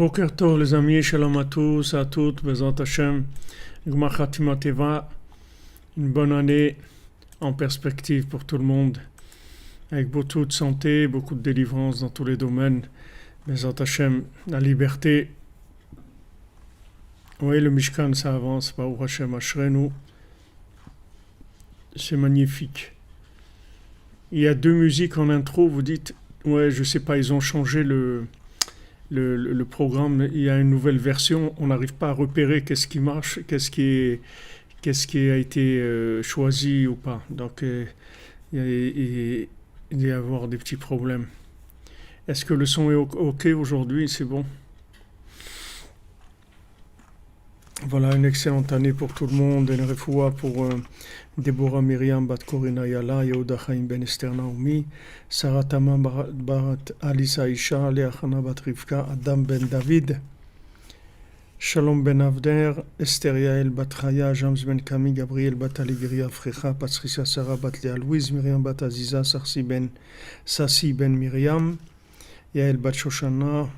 Boker Tov les amis, Shalom à tous, à toutes, Bezat Hashem, Gmar Khatima Teva, une bonne année en perspective pour tout le monde, avec beaucoup de santé, beaucoup de délivrance dans tous les domaines, Bezat Hashem, la liberté. Oui, le Mishkan ça avance, Baruch Hashem Ashrenu, c'est magnifique. Il y a deux musiques en intro, vous dites, ouais, je sais pas, ils ont changé le programme, il y a une nouvelle version, on n'arrive pas à repérer qu'est-ce qui marche, qu'est-ce qui a été choisi ou pas. Donc il y a avoir des petits problèmes. Est-ce que le son est OK aujourd'hui? C'est bon. Voilà, une excellente année pour tout le monde, une refoua pour Deborah Miriam Bat Korina Yala, Yehuda Chaim Ben Esther Naomi, Sarah Tamar Bat Alisa Isha, Lea Chana Bat Rivka, Adam Ben David, Shalom Ben Avder, Esther Yael Bat Chaya, James Ben Kami, Gabriel Bat Aligria Frecha, Patricia Sarah Bat Lea Louise, Miriam Bat Aziza, Sassi Ben Miriam, Yael Bat Shoshana,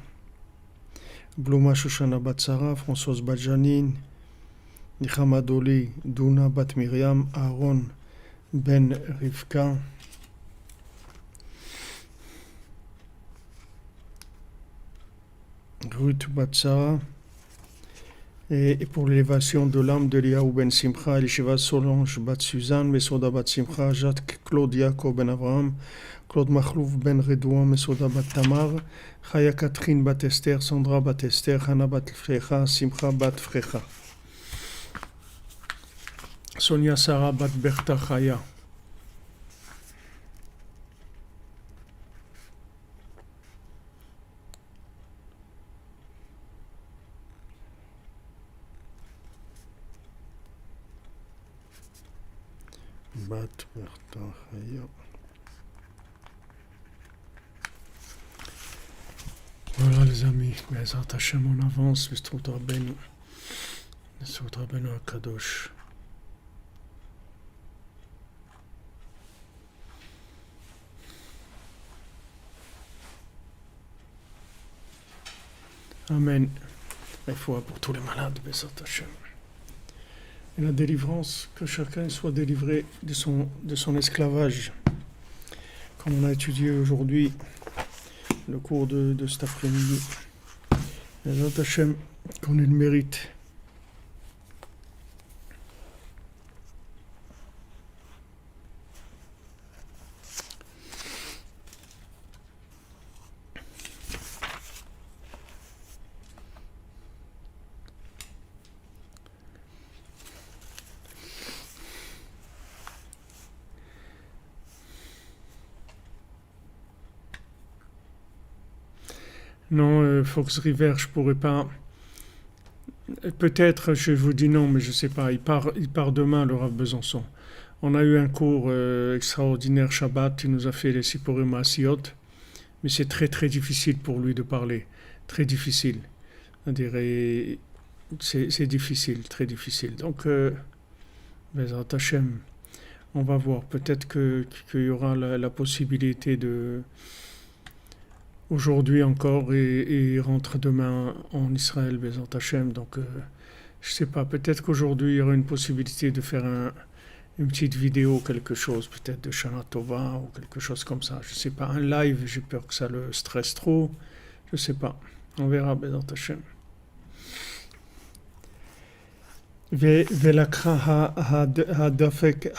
Bluma Shoshana Bat Sarah, Françoise Bat Janine, Nichama Doli, Duna Bat Miriam, Aaron Ben Rivka, Ruth Bat Sarah, et pour l'élévation de l'âme de Liaou Ben Simcha, Elisheva Solange Bat Suzanne, Mesoda Bat Simcha, Jacques Claude Yaakov Ben Abraham, Claude Machlouf Ben Redouan, Mesoda Bat Tamar, Chaya Catherine Bat Esther, Sandra Bat Esther, Hana Bat Frecha, Simcha Bat Frecha, Sonia Sarah Bat Berta Chaya. Bat Berta Chaya. Voilà les amis, Bezat Hashem on avance, Vestrout Rabbeinu Akadosh. Amen. Il faut pour tous les malades, Bezat Hashem. Et la délivrance, que chacun soit délivré de son esclavage. Comme on a étudié aujourd'hui le cours de cet après-midi. Bezat Hashem, qu'on ait le mérite. Non, Fox River, je pourrais pas. Peut-être, je vous dis non, mais je sais pas. Il part demain, le Rav Besançon. On a eu un cours extraordinaire Shabbat. Il nous a fait les Sipurim Maasiot, mais c'est très très difficile pour lui de parler. Très difficile. On dirait, c'est difficile, très difficile. Donc, Bezat Hashem, on va voir. Peut-être qu'il y aura la possibilité de aujourd'hui encore et il rentre demain en Israël, Bezat Hashem. Donc, je sais pas, peut-être qu'aujourd'hui il y aura une possibilité de faire une petite vidéo, quelque chose, peut-être de Shana Tova ou quelque chose comme ça. Je sais pas, un live, j'ai peur que ça le stresse trop. Je sais pas, on verra, Bezat Hashem. Velakra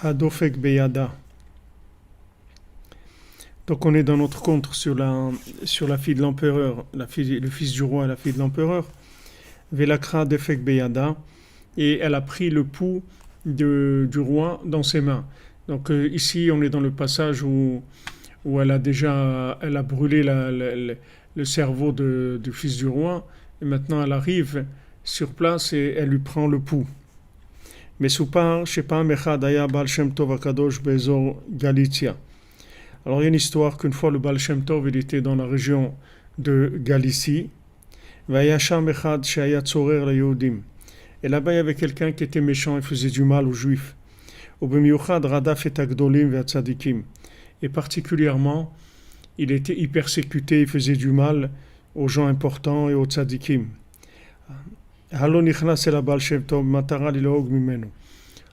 hadofek beyada. Donc on est dans notre conte sur la fille de l'empereur, le fils du roi et la fille de l'empereur. Velakra defek beyada, et elle a pris le pouls du roi dans ses mains. Donc ici on est dans le passage où elle a brûlé le cerveau du fils du roi, et maintenant elle arrive sur place et elle lui prend le pouls. Mais Soupar, Shepam Echad Aya Baal Shem Tov Akadosh Bezor Galicia. Alors il y a une histoire qu'une fois le Baal Shem Tov il était dans la région de Galicie. Vayasham Echad Shaya Tzorer la Yehudim. Et là-bas il y avait quelqu'un qui était méchant et faisait du mal aux Juifs. Ubemiyuchad Radaf et Agdolim ve'atzadikim. Et particulièrement, il persécutait, il faisait du mal aux gens importants et aux tzadikim. Halo nichnas el Baal Shem Tov matara lil'hog mimenu.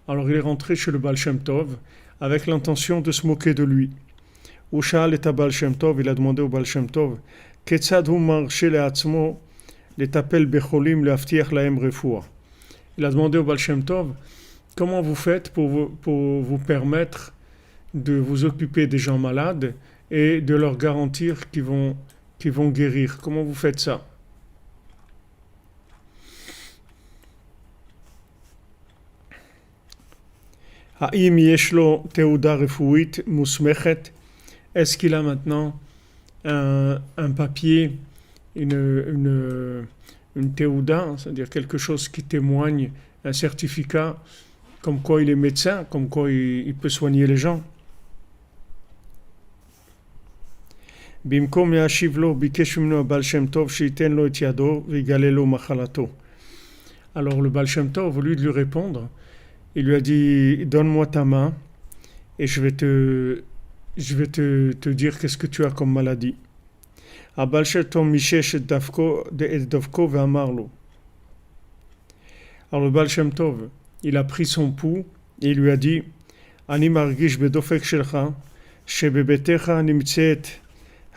Alors il est rentré chez le Baal Shem Tov avec l'intention de se moquer de lui. Ushal et Baal Shem Tov, il a demandé au Baal Shem Tov, Ketzad hu marche le'atzmo letapel becholim le'aftiach lahem refoua. Il a demandé au Baal Shem Tov, comment vous faites pour vous permettre de vous occuper des gens malades et de leur garantir qu'ils vont guérir. Comment vous faites ça? Ha'im yeshlo teuda refuit musmechet. Est-ce qu'il a maintenant un papier, une teuda, c'est-à-dire quelque chose qui témoigne, un certificat, comme quoi il est médecin, comme quoi il peut soigner les gens? במקום להשיב לו, ביקש ממנו הבעל שם טוב שייתן לו את ידו ויגלה לו מחלתו. Alors le Baal Shem Tov, au lieu de lui répondre, il lui a dit, donne-moi ta main et je vais te dire qu'est-ce que tu as comme maladie. הבעל שם טוב מישש את דווקו ואמר לו. Alors le Baal Shem Tov, il a pris son pouls et il lui a dit, אני מרגיש בדופק שלך שבביתך נמצאת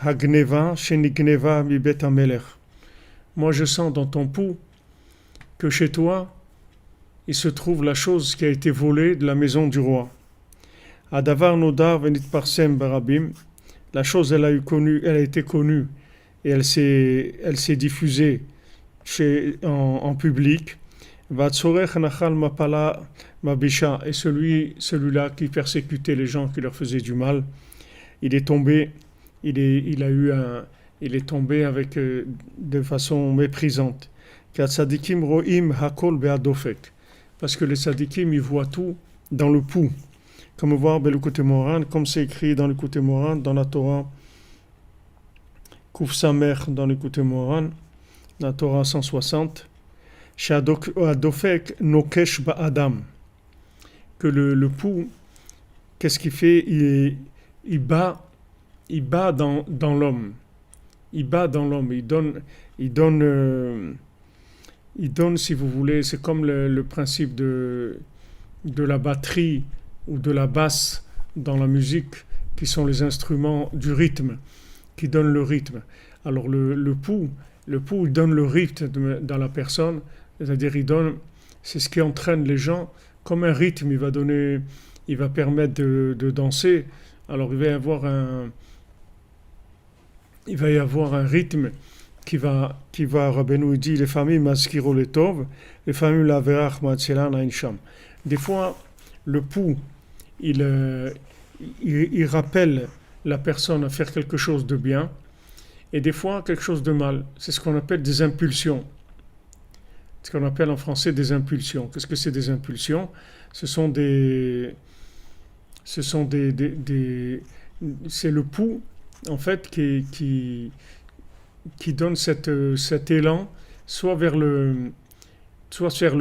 הגנבה שנגנבה מבית המלך. Moi je sens dans ton pouls que chez toi il se trouve la chose qui a été volée de la maison du roi. Adavar nodar venitparsem barabim. La chose elle a été connue et elle s'est diffusée en public. Vatsorech nachal mapala mabisha. Et celui-là qui persécutait les gens, qui leur faisait du mal, il est tombé. Il est tombé avec de façon méprisante. Parce que les tzadikim ils voient tout dans le pouls. Comme voir le côté moran, comme c'est écrit dans le côté moran, dans la Torah, Kuf Samer dans le côté moran, la Torah 160, Shadofek Nokesh Ba'adam, que le pouls, qu'est-ce qu'il fait? Il bat dans l'homme. Il bat dans l'homme. Il donne, si vous voulez, c'est comme le principe de la batterie ou de la basse dans la musique, qui sont les instruments du rythme, qui donnent le rythme. Alors le pouls, il donne le rythme dans la personne, c'est-à-dire c'est ce qui entraîne les gens comme un rythme. Il va permettre de danser. Alors il va y avoir un rythme qui va Rabbeinu dit, les familles maskiro le tov, les familles la verach matzelan ainsham. Des fois, le pouls, il rappelle la personne à faire quelque chose de bien, et des fois quelque chose de mal. C'est ce qu'on appelle des impulsions. Ce qu'on appelle en français des impulsions. Qu'est-ce que c'est des impulsions? C'est le pouls, en fait, qui donne cet élan, soit vers le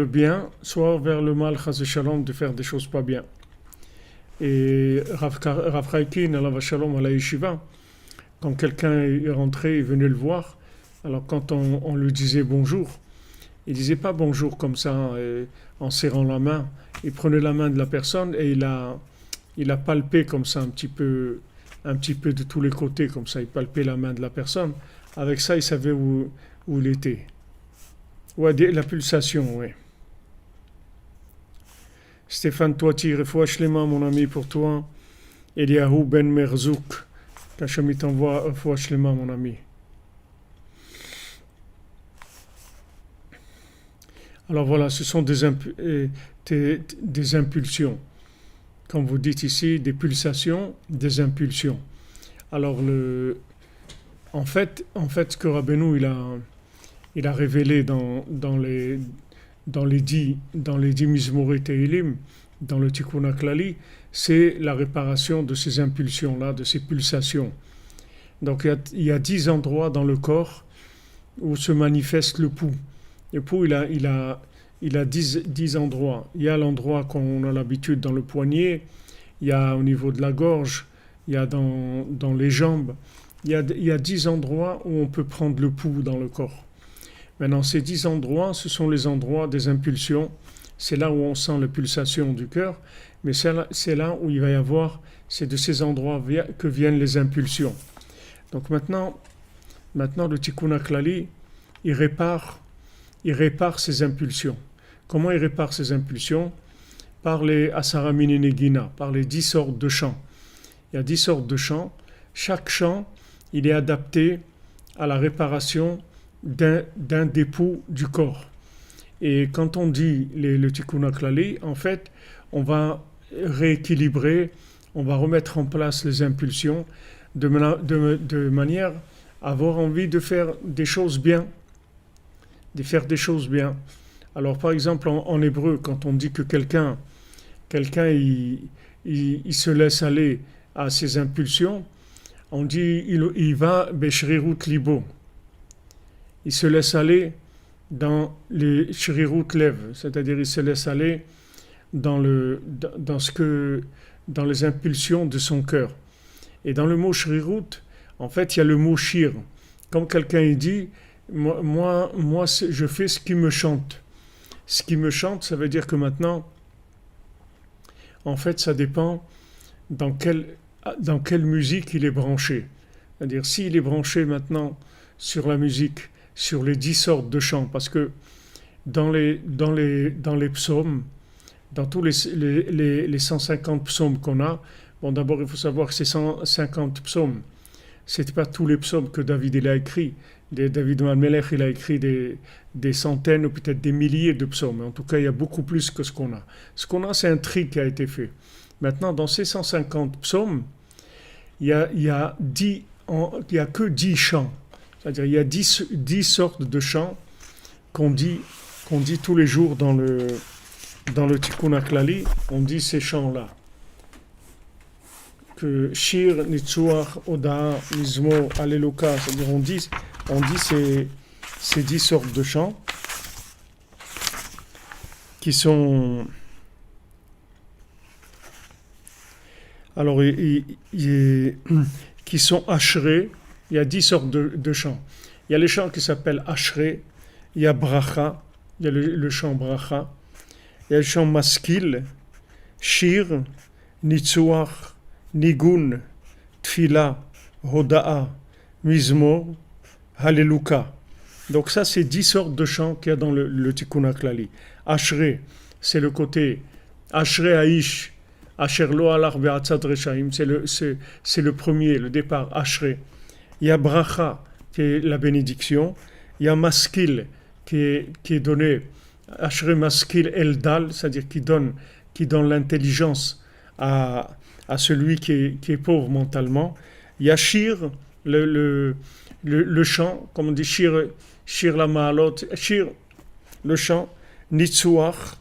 bien, soit vers le mal, chas shalom, de faire des choses pas bien. Et Rav Chaikin, alav shalom, à la yeshiva, quand quelqu'un est rentré, il venait le voir, alors quand on lui disait bonjour, il disait pas bonjour comme ça, en serrant la main. Il prenait la main de la personne et il a palpé comme ça un petit peu de tous les côtés, comme ça, il palpait la main de la personne. Avec ça, il savait où il était. Ouais, la pulsation, oui. Stéphane Toiti, refoua shlema, mon ami, pour toi. Eliyahu Ben Merzouk, qu'Hachem t'envoie refoua shlema, mon ami. Alors voilà, ce sont des impulsions. Comme vous dites ici, des pulsations, des impulsions. Alors en fait, ce que Rabbeinu il a révélé dans les 10 Mizmorei Tehilim, dans le Tikkun HaKlali, c'est la réparation de ces impulsions-là, de ces pulsations. Donc il y a 10 endroits dans le corps où se manifeste le pouls. Le pouls, il a 10 endroits. Il y a l'endroit qu'on a l'habitude dans le poignet, il y a au niveau de la gorge, il y a dans les jambes, il y a 10 endroits où on peut prendre le pouls dans le corps. Maintenant, ces 10 endroits, ce sont les endroits des impulsions. C'est là où on sent les pulsations du cœur, mais c'est là où il va y avoir, c'est de ces endroits que viennent les impulsions. Donc maintenant le Tikkun HaKlali, il répare ces impulsions. Comment il répare ces impulsions? Par les Asara Mine Negina, par les 10 sortes de chants. Il y a 10 sortes de chants. Chaque chant, il est adapté à la réparation d'un des poux du corps. Et quand on dit le Tikkun HaKlali, en fait, on va rééquilibrer, on va remettre en place les impulsions de manière à avoir envie de faire des choses bien. Alors par exemple en hébreu, quand on dit que quelqu'un il se laisse aller à ses impulsions, on dit il va beshrirut libo. Il se laisse aller dans les shrirut lev, c'est-à-dire il se laisse aller dans les impulsions de son cœur. Et dans le mot shrirut, en fait, il y a le mot shir. Comme quelqu'un il dit, moi, je fais ce qui me chante. Ce qui me chante, ça veut dire que maintenant, en fait, ça dépend dans quelle musique il est branché. C'est-à-dire, s'il est branché maintenant sur la musique, sur les 10 sortes de chants, parce que dans les psaumes, dans tous les 150 psaumes qu'on a, bon, d'abord, il faut savoir que ces 150 psaumes, ce n'était pas tous les psaumes que David il a écrits. David Malmelech, il a écrit des centaines ou peut-être des milliers de psaumes. En tout cas, il y a beaucoup plus que ce qu'on a. Ce qu'on a, c'est un tri qui a été fait. Maintenant, dans ces 150 psaumes, il y a que 10 chants. C'est-à-dire il y a 10 sortes de chants qu'on dit tous les jours dans le Tikkun HaKlali. On dit ces chants-là. Que Shir, Nitzuach, Oda, Mizmo, Alleluka, c'est-à-dire on dit ces 10 sortes de chants qui sont... Alors, qui sont ashrés. Il y a 10 sortes de chants. Il y a les chants qui s'appellent ashrés. Il y a bracha. Il y a le chant bracha. Il y a le chant maskil, shir, nitzuach, nigun, tfila, hoda'a, mizmor, halleluka. Donc ça, c'est 10 sortes de chants qu'il y a dans le Tikkun HaKlali. Ashré, c'est le côté Ashré Aish, Asher lo alach be'atzat reshaim, c'est le premier, le départ, Ashré. Il y a bracha, qui est la bénédiction. Il y a maskil, qui est donné, Ashré maskil eldal, c'est-à-dire qui donne l'intelligence à celui qui est pauvre mentalement. Il y a shir, le chant, comme on dit shir la ma'alot, shir, le chant, nitzuach,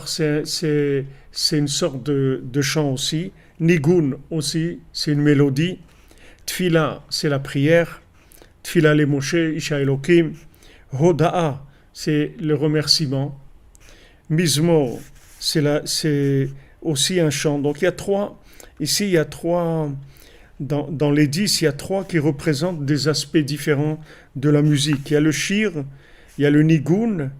c'est une sorte de chant aussi, nigun aussi, c'est une mélodie, tfila, c'est la prière, tfila le Moshe, Isha Elokim, hoda'a, c'est le remerciement, mizmor, c'est aussi un chant. Donc il y a trois, dans les 10, il y a 3 qui représentent des aspects différents de la musique. Il y a le shir, il y a le nigun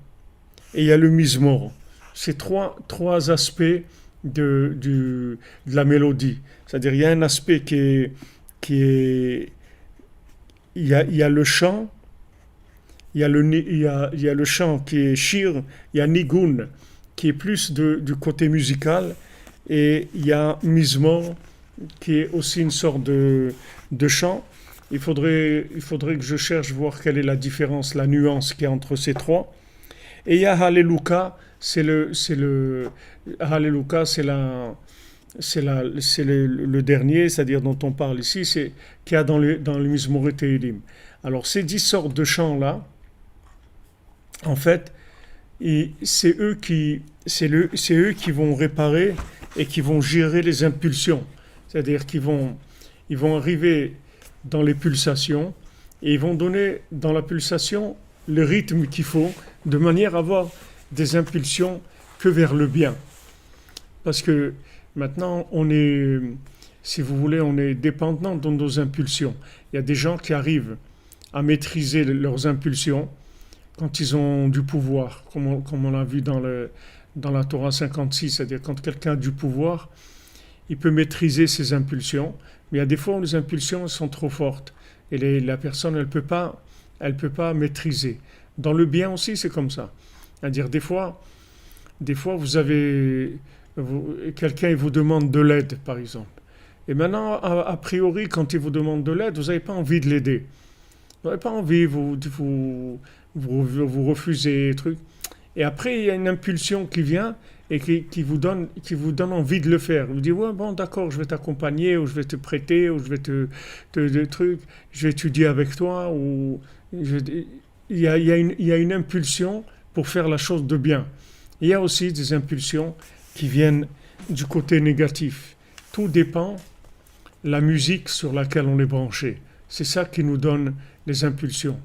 et il y a le mizmor. C'est trois aspects de la mélodie. C'est-à-dire il y a un aspect il y a le chant, il y a le chant qui est shir, il y a nigun qui est plus du côté musical, et il y a mizmor qui est aussi une sorte de chant. Il faudrait que je cherche voir quelle est la différence, la nuance qu'il y a entre ces 3. Et il y a Halleluka, Halleluka, c'est le dernier, c'est-à-dire dont on parle ici, c'est qu'il y a dans le Mizmor Tehilim. Alors ces 10 sortes de chants-là, en fait, c'est eux qui vont réparer et qui vont gérer les impulsions. C'est-à-dire qu'ils vont arriver dans les pulsations et ils vont donner dans la pulsation le rythme qu'il faut de manière à avoir des impulsions que vers le bien. Parce que maintenant, si vous voulez, on est dépendant de nos impulsions. Il y a des gens qui arrivent à maîtriser leurs impulsions quand ils ont du pouvoir, comme on l'a vu dans la Torah 56, c'est-à-dire quand quelqu'un a du pouvoir, il peut maîtriser ses impulsions, mais il y a des fois où les impulsions sont trop fortes et la personne elle peut pas maîtriser. Dans le bien aussi, c'est comme ça. C'est-à-dire des fois quelqu'un il vous demande de l'aide, par exemple. Et maintenant, a priori, quand il vous demande de l'aide, vous n'avez pas envie de l'aider. Vous n'avez pas envie, vous refusez, truc. Et après, il y a une impulsion qui vient et qui vous donne envie de le faire. Vous dites, ouais, bon, d'accord, je vais t'accompagner, ou je vais te prêter, ou je vais je vais étudier avec toi, il y a une impulsion pour faire la chose de bien. Il y a aussi des impulsions qui viennent du côté négatif. Tout dépend de la musique sur laquelle on est branché. C'est ça qui nous donne les impulsions.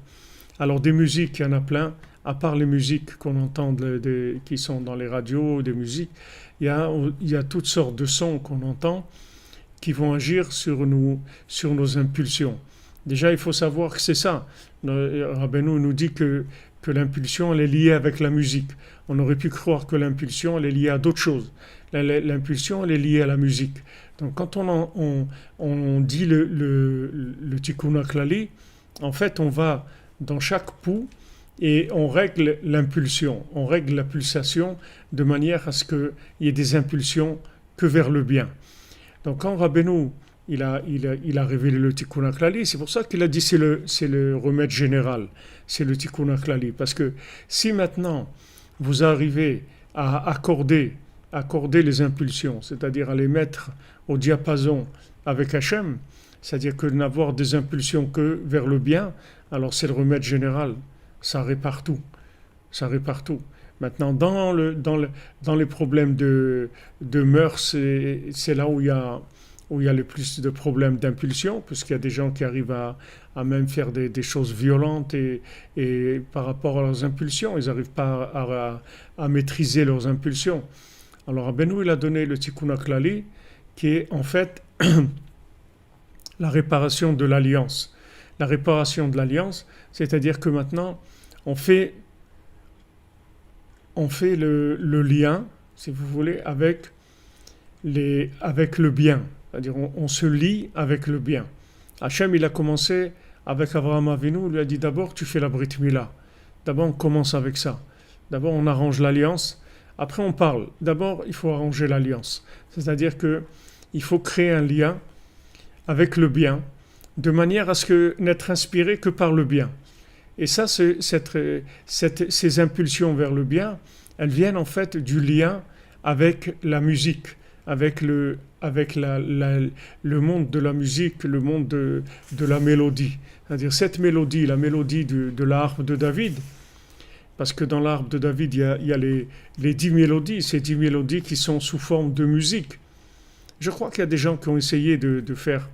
Alors des musiques, il y en a plein. À part les musiques qu'on entend qui sont dans les radios, des musiques, il y a toutes sortes de sons qu'on entend qui vont agir sur nos impulsions. Déjà, il faut savoir que c'est ça. Rabbeinu nous dit que l'impulsion, elle est liée avec la musique. On aurait pu croire que l'impulsion, elle est liée à d'autres choses. L'impulsion, elle est liée à la musique. Donc, quand on dit le Tikkun HaKlali, en fait, on va dans chaque pouls et on règle l'impulsion, on règle la pulsation de manière à ce qu'il y ait des impulsions que vers le bien. Donc quand Rabbeinu il a révélé le Tikkun HaKlali, c'est pour ça qu'il a dit c'est le remède général, c'est le Tikkun HaKlali. Parce que si maintenant vous arrivez à accorder les impulsions, c'est-à-dire à les mettre au diapason avec Hachem, c'est-à-dire que n'avoir des impulsions que vers le bien, alors c'est le remède général. Ça répare tout. Ça répare tout. Maintenant, dans les problèmes de mœurs, c'est là où il y a le plus de problèmes d'impulsion, puisqu'il y a des gens qui arrivent à même faire des choses violentes et par rapport à leurs impulsions, ils n'arrivent pas à maîtriser leurs impulsions. Alors, Rabbeinu, il a donné le Tikkun HaKlali, qui est en fait la réparation de l'alliance. La réparation de l'alliance, c'est-à-dire que maintenant, on fait le lien, si vous voulez, avec le bien. C'est-à-dire on se lie avec le bien. Hachem, il a commencé avec Abraham Avinu, il lui a dit d'abord tu fais la Brit Mila. D'abord on commence avec ça. D'abord on arrange l'alliance, après on parle. D'abord il faut arranger l'alliance. C'est-à-dire qu'il faut créer un lien avec le bien, de manière à ce que n'être inspiré que par le bien. Et ça, ces impulsions vers le bien, elles viennent en fait du lien avec la musique, avec le monde de la musique, le monde de la mélodie. C'est-à-dire cette mélodie, la mélodie de la harpe de David, parce que dans la harpe de David, il y a les 10 mélodies, ces 10 mélodies qui sont sous forme de musique. Je crois qu'il y a des gens qui ont essayé de faire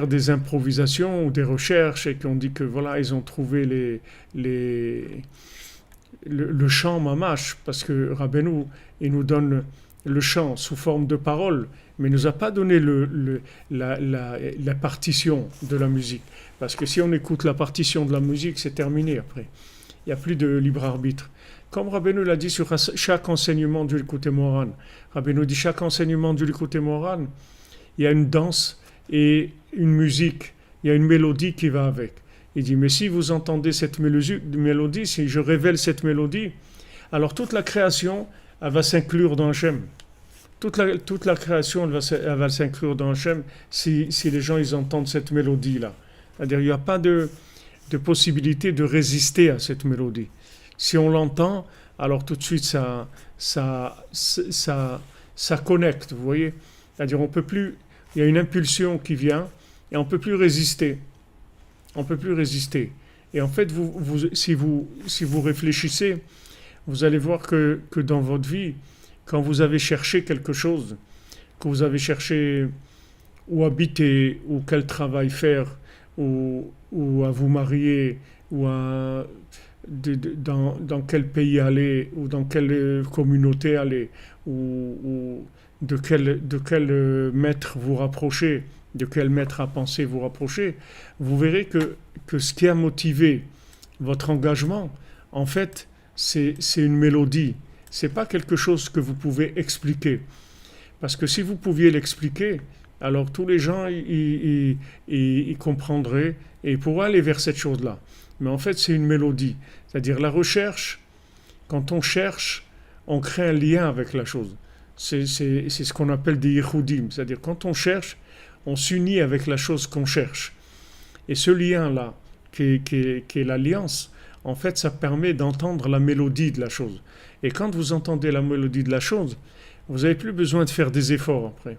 des improvisations ou des recherches et qui ont dit que voilà, ils ont trouvé le chant mamash, parce que Rabbeinu, il nous donne le chant sous forme de paroles, mais il ne nous a pas donné la partition de la musique. Parce que si on écoute la partition de la musique, c'est terminé après. Il n'y a plus de libre arbitre. Comme Rabbeinu l'a dit sur chaque enseignement du Likutei Moharan, Rabbeinu dit chaque enseignement du Likutei Moharan, il y a une danse et une musique, il y a une mélodie qui va avec. Il dit, mais si vous entendez cette mélodie, si je révèle cette mélodie, alors toute la création, elle va s'inclure dans Hachem. Toute la création, elle va s'inclure dans Hachem si les gens ils entendent cette mélodie-là. C'est-à-dire, il n'y a pas de possibilité de résister à cette mélodie. Si on l'entend, alors tout de suite, ça connecte, vous voyez. C'est-à-dire, on peut plus, il y a une impulsion qui vient et on ne peut plus résister. On ne peut plus résister. Et en fait, si vous réfléchissez, vous allez voir que dans votre vie, quand vous avez cherché quelque chose, que vous avez cherché où habiter, ou quel travail faire, ou à vous marier, ou dans quel pays aller, ou dans quelle communauté aller, ou de quel maître vous rapprochez, de quel maître à penser vous rapprochez, vous verrez que ce qui a motivé votre engagement, en fait, c'est une mélodie. C'est pas quelque chose que vous pouvez expliquer. Parce que si vous pouviez l'expliquer, alors tous les gens y comprendraient et pourraient aller vers cette chose-là. Mais en fait, c'est une mélodie. C'est-à-dire la recherche, quand on cherche, on crée un lien avec la chose. C'est ce qu'on appelle des yichudim. C'est-à-dire quand on cherche, on s'unit avec la chose qu'on cherche. Et ce lien-là, qui est l'alliance, en fait, ça permet d'entendre la mélodie de la chose. Et quand vous entendez la mélodie de la chose, vous n'avez plus besoin de faire des efforts après.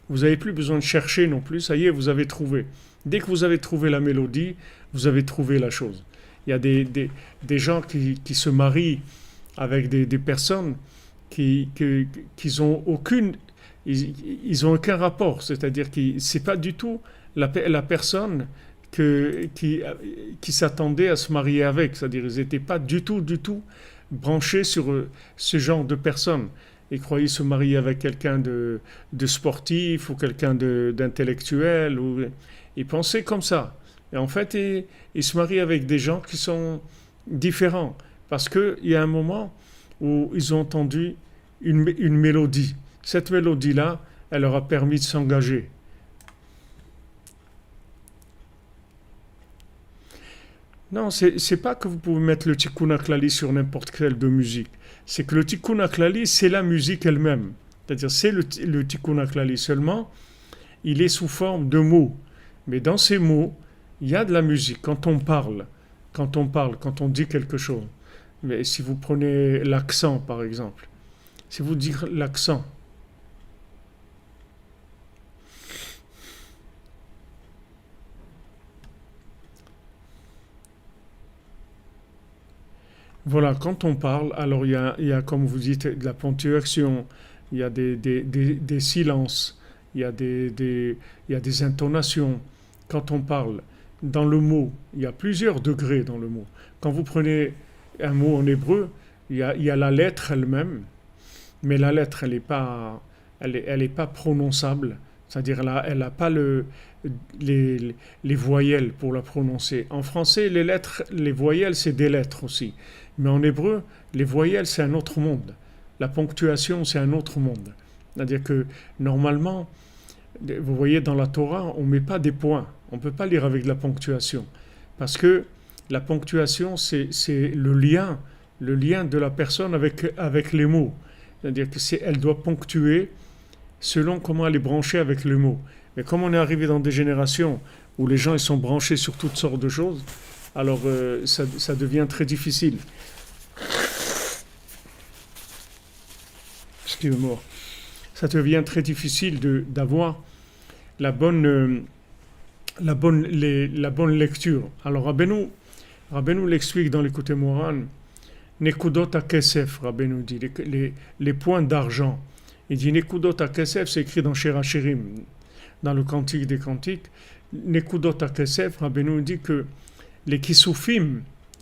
Vous n'avez plus besoin de chercher non plus. Ça y est, vous avez trouvé. Dès que vous avez trouvé la mélodie, vous avez trouvé la chose. Il y a des gens qui se marient avec des personnes qui ont aucune, ils ont aucun rapport. C'est-à-dire que c'est pas du tout la personne qui s'attendait à se marier avec. C'est-à-dire qu'ils n'étaient pas du tout branchés sur ce genre de personnes. Ils croyaient se marier avec quelqu'un de sportif ou quelqu'un d'intellectuel. Ils pensaient comme ça. Et en fait, ils se marient avec des gens qui sont différents. Parce qu'il y a un moment où ils ont entendu une mélodie. Cette mélodie-là, elle leur a permis de s'engager. Non, c'est pas que vous pouvez mettre le tikkun haklali sur n'importe quelle de musique. C'est que le tikkun haklali, c'est la musique elle-même. C'est-à-dire, c'est le tikkun haklali seulement, il est sous forme de mots. Mais dans ces mots, il y a de la musique. Quand on dit quelque chose. Mais si vous prenez l'accent, par exemple, si vous dites l'accent, voilà, quand on parle, alors il y a, comme vous dites, de la ponctuation, il y a des silences, il y a des intonations. Quand on parle dans le mot, il y a plusieurs degrés dans le mot. Quand vous prenez un mot en hébreu, il y a la lettre elle-même, mais la lettre, elle est pas prononçable. C'est-à-dire, elle n'a pas les voyelles pour la prononcer. En français, les lettres, les voyelles, c'est des lettres aussi. Mais en hébreu, les voyelles, c'est un autre monde. La ponctuation, c'est un autre monde. C'est-à-dire que, normalement, vous voyez, dans la Torah, on ne met pas des points. On ne peut pas lire avec de la ponctuation. Parce que la ponctuation, c'est le lien de la personne avec les mots. C'est-à-dire qu'elle doit ponctuer selon comment elle est branchée avec le mot. Mais comme on est arrivé dans des générations où les gens ils sont branchés sur toutes sortes de choses, alors ça devient très difficile. Excusez-moi. Ça devient très difficile d'avoir la bonne, la bonne lecture. Alors Rabbeinu l'explique dans l'Écoute Moran, Nekudot HaKesef, Rabbeinu dit, les points d'argent. Il dit Nekudot HaKesef, c'est écrit dans Shir Hashirim, dans le Cantique des Cantiques. Nekudot HaKesef, Rabbeinu dit que les kisufim,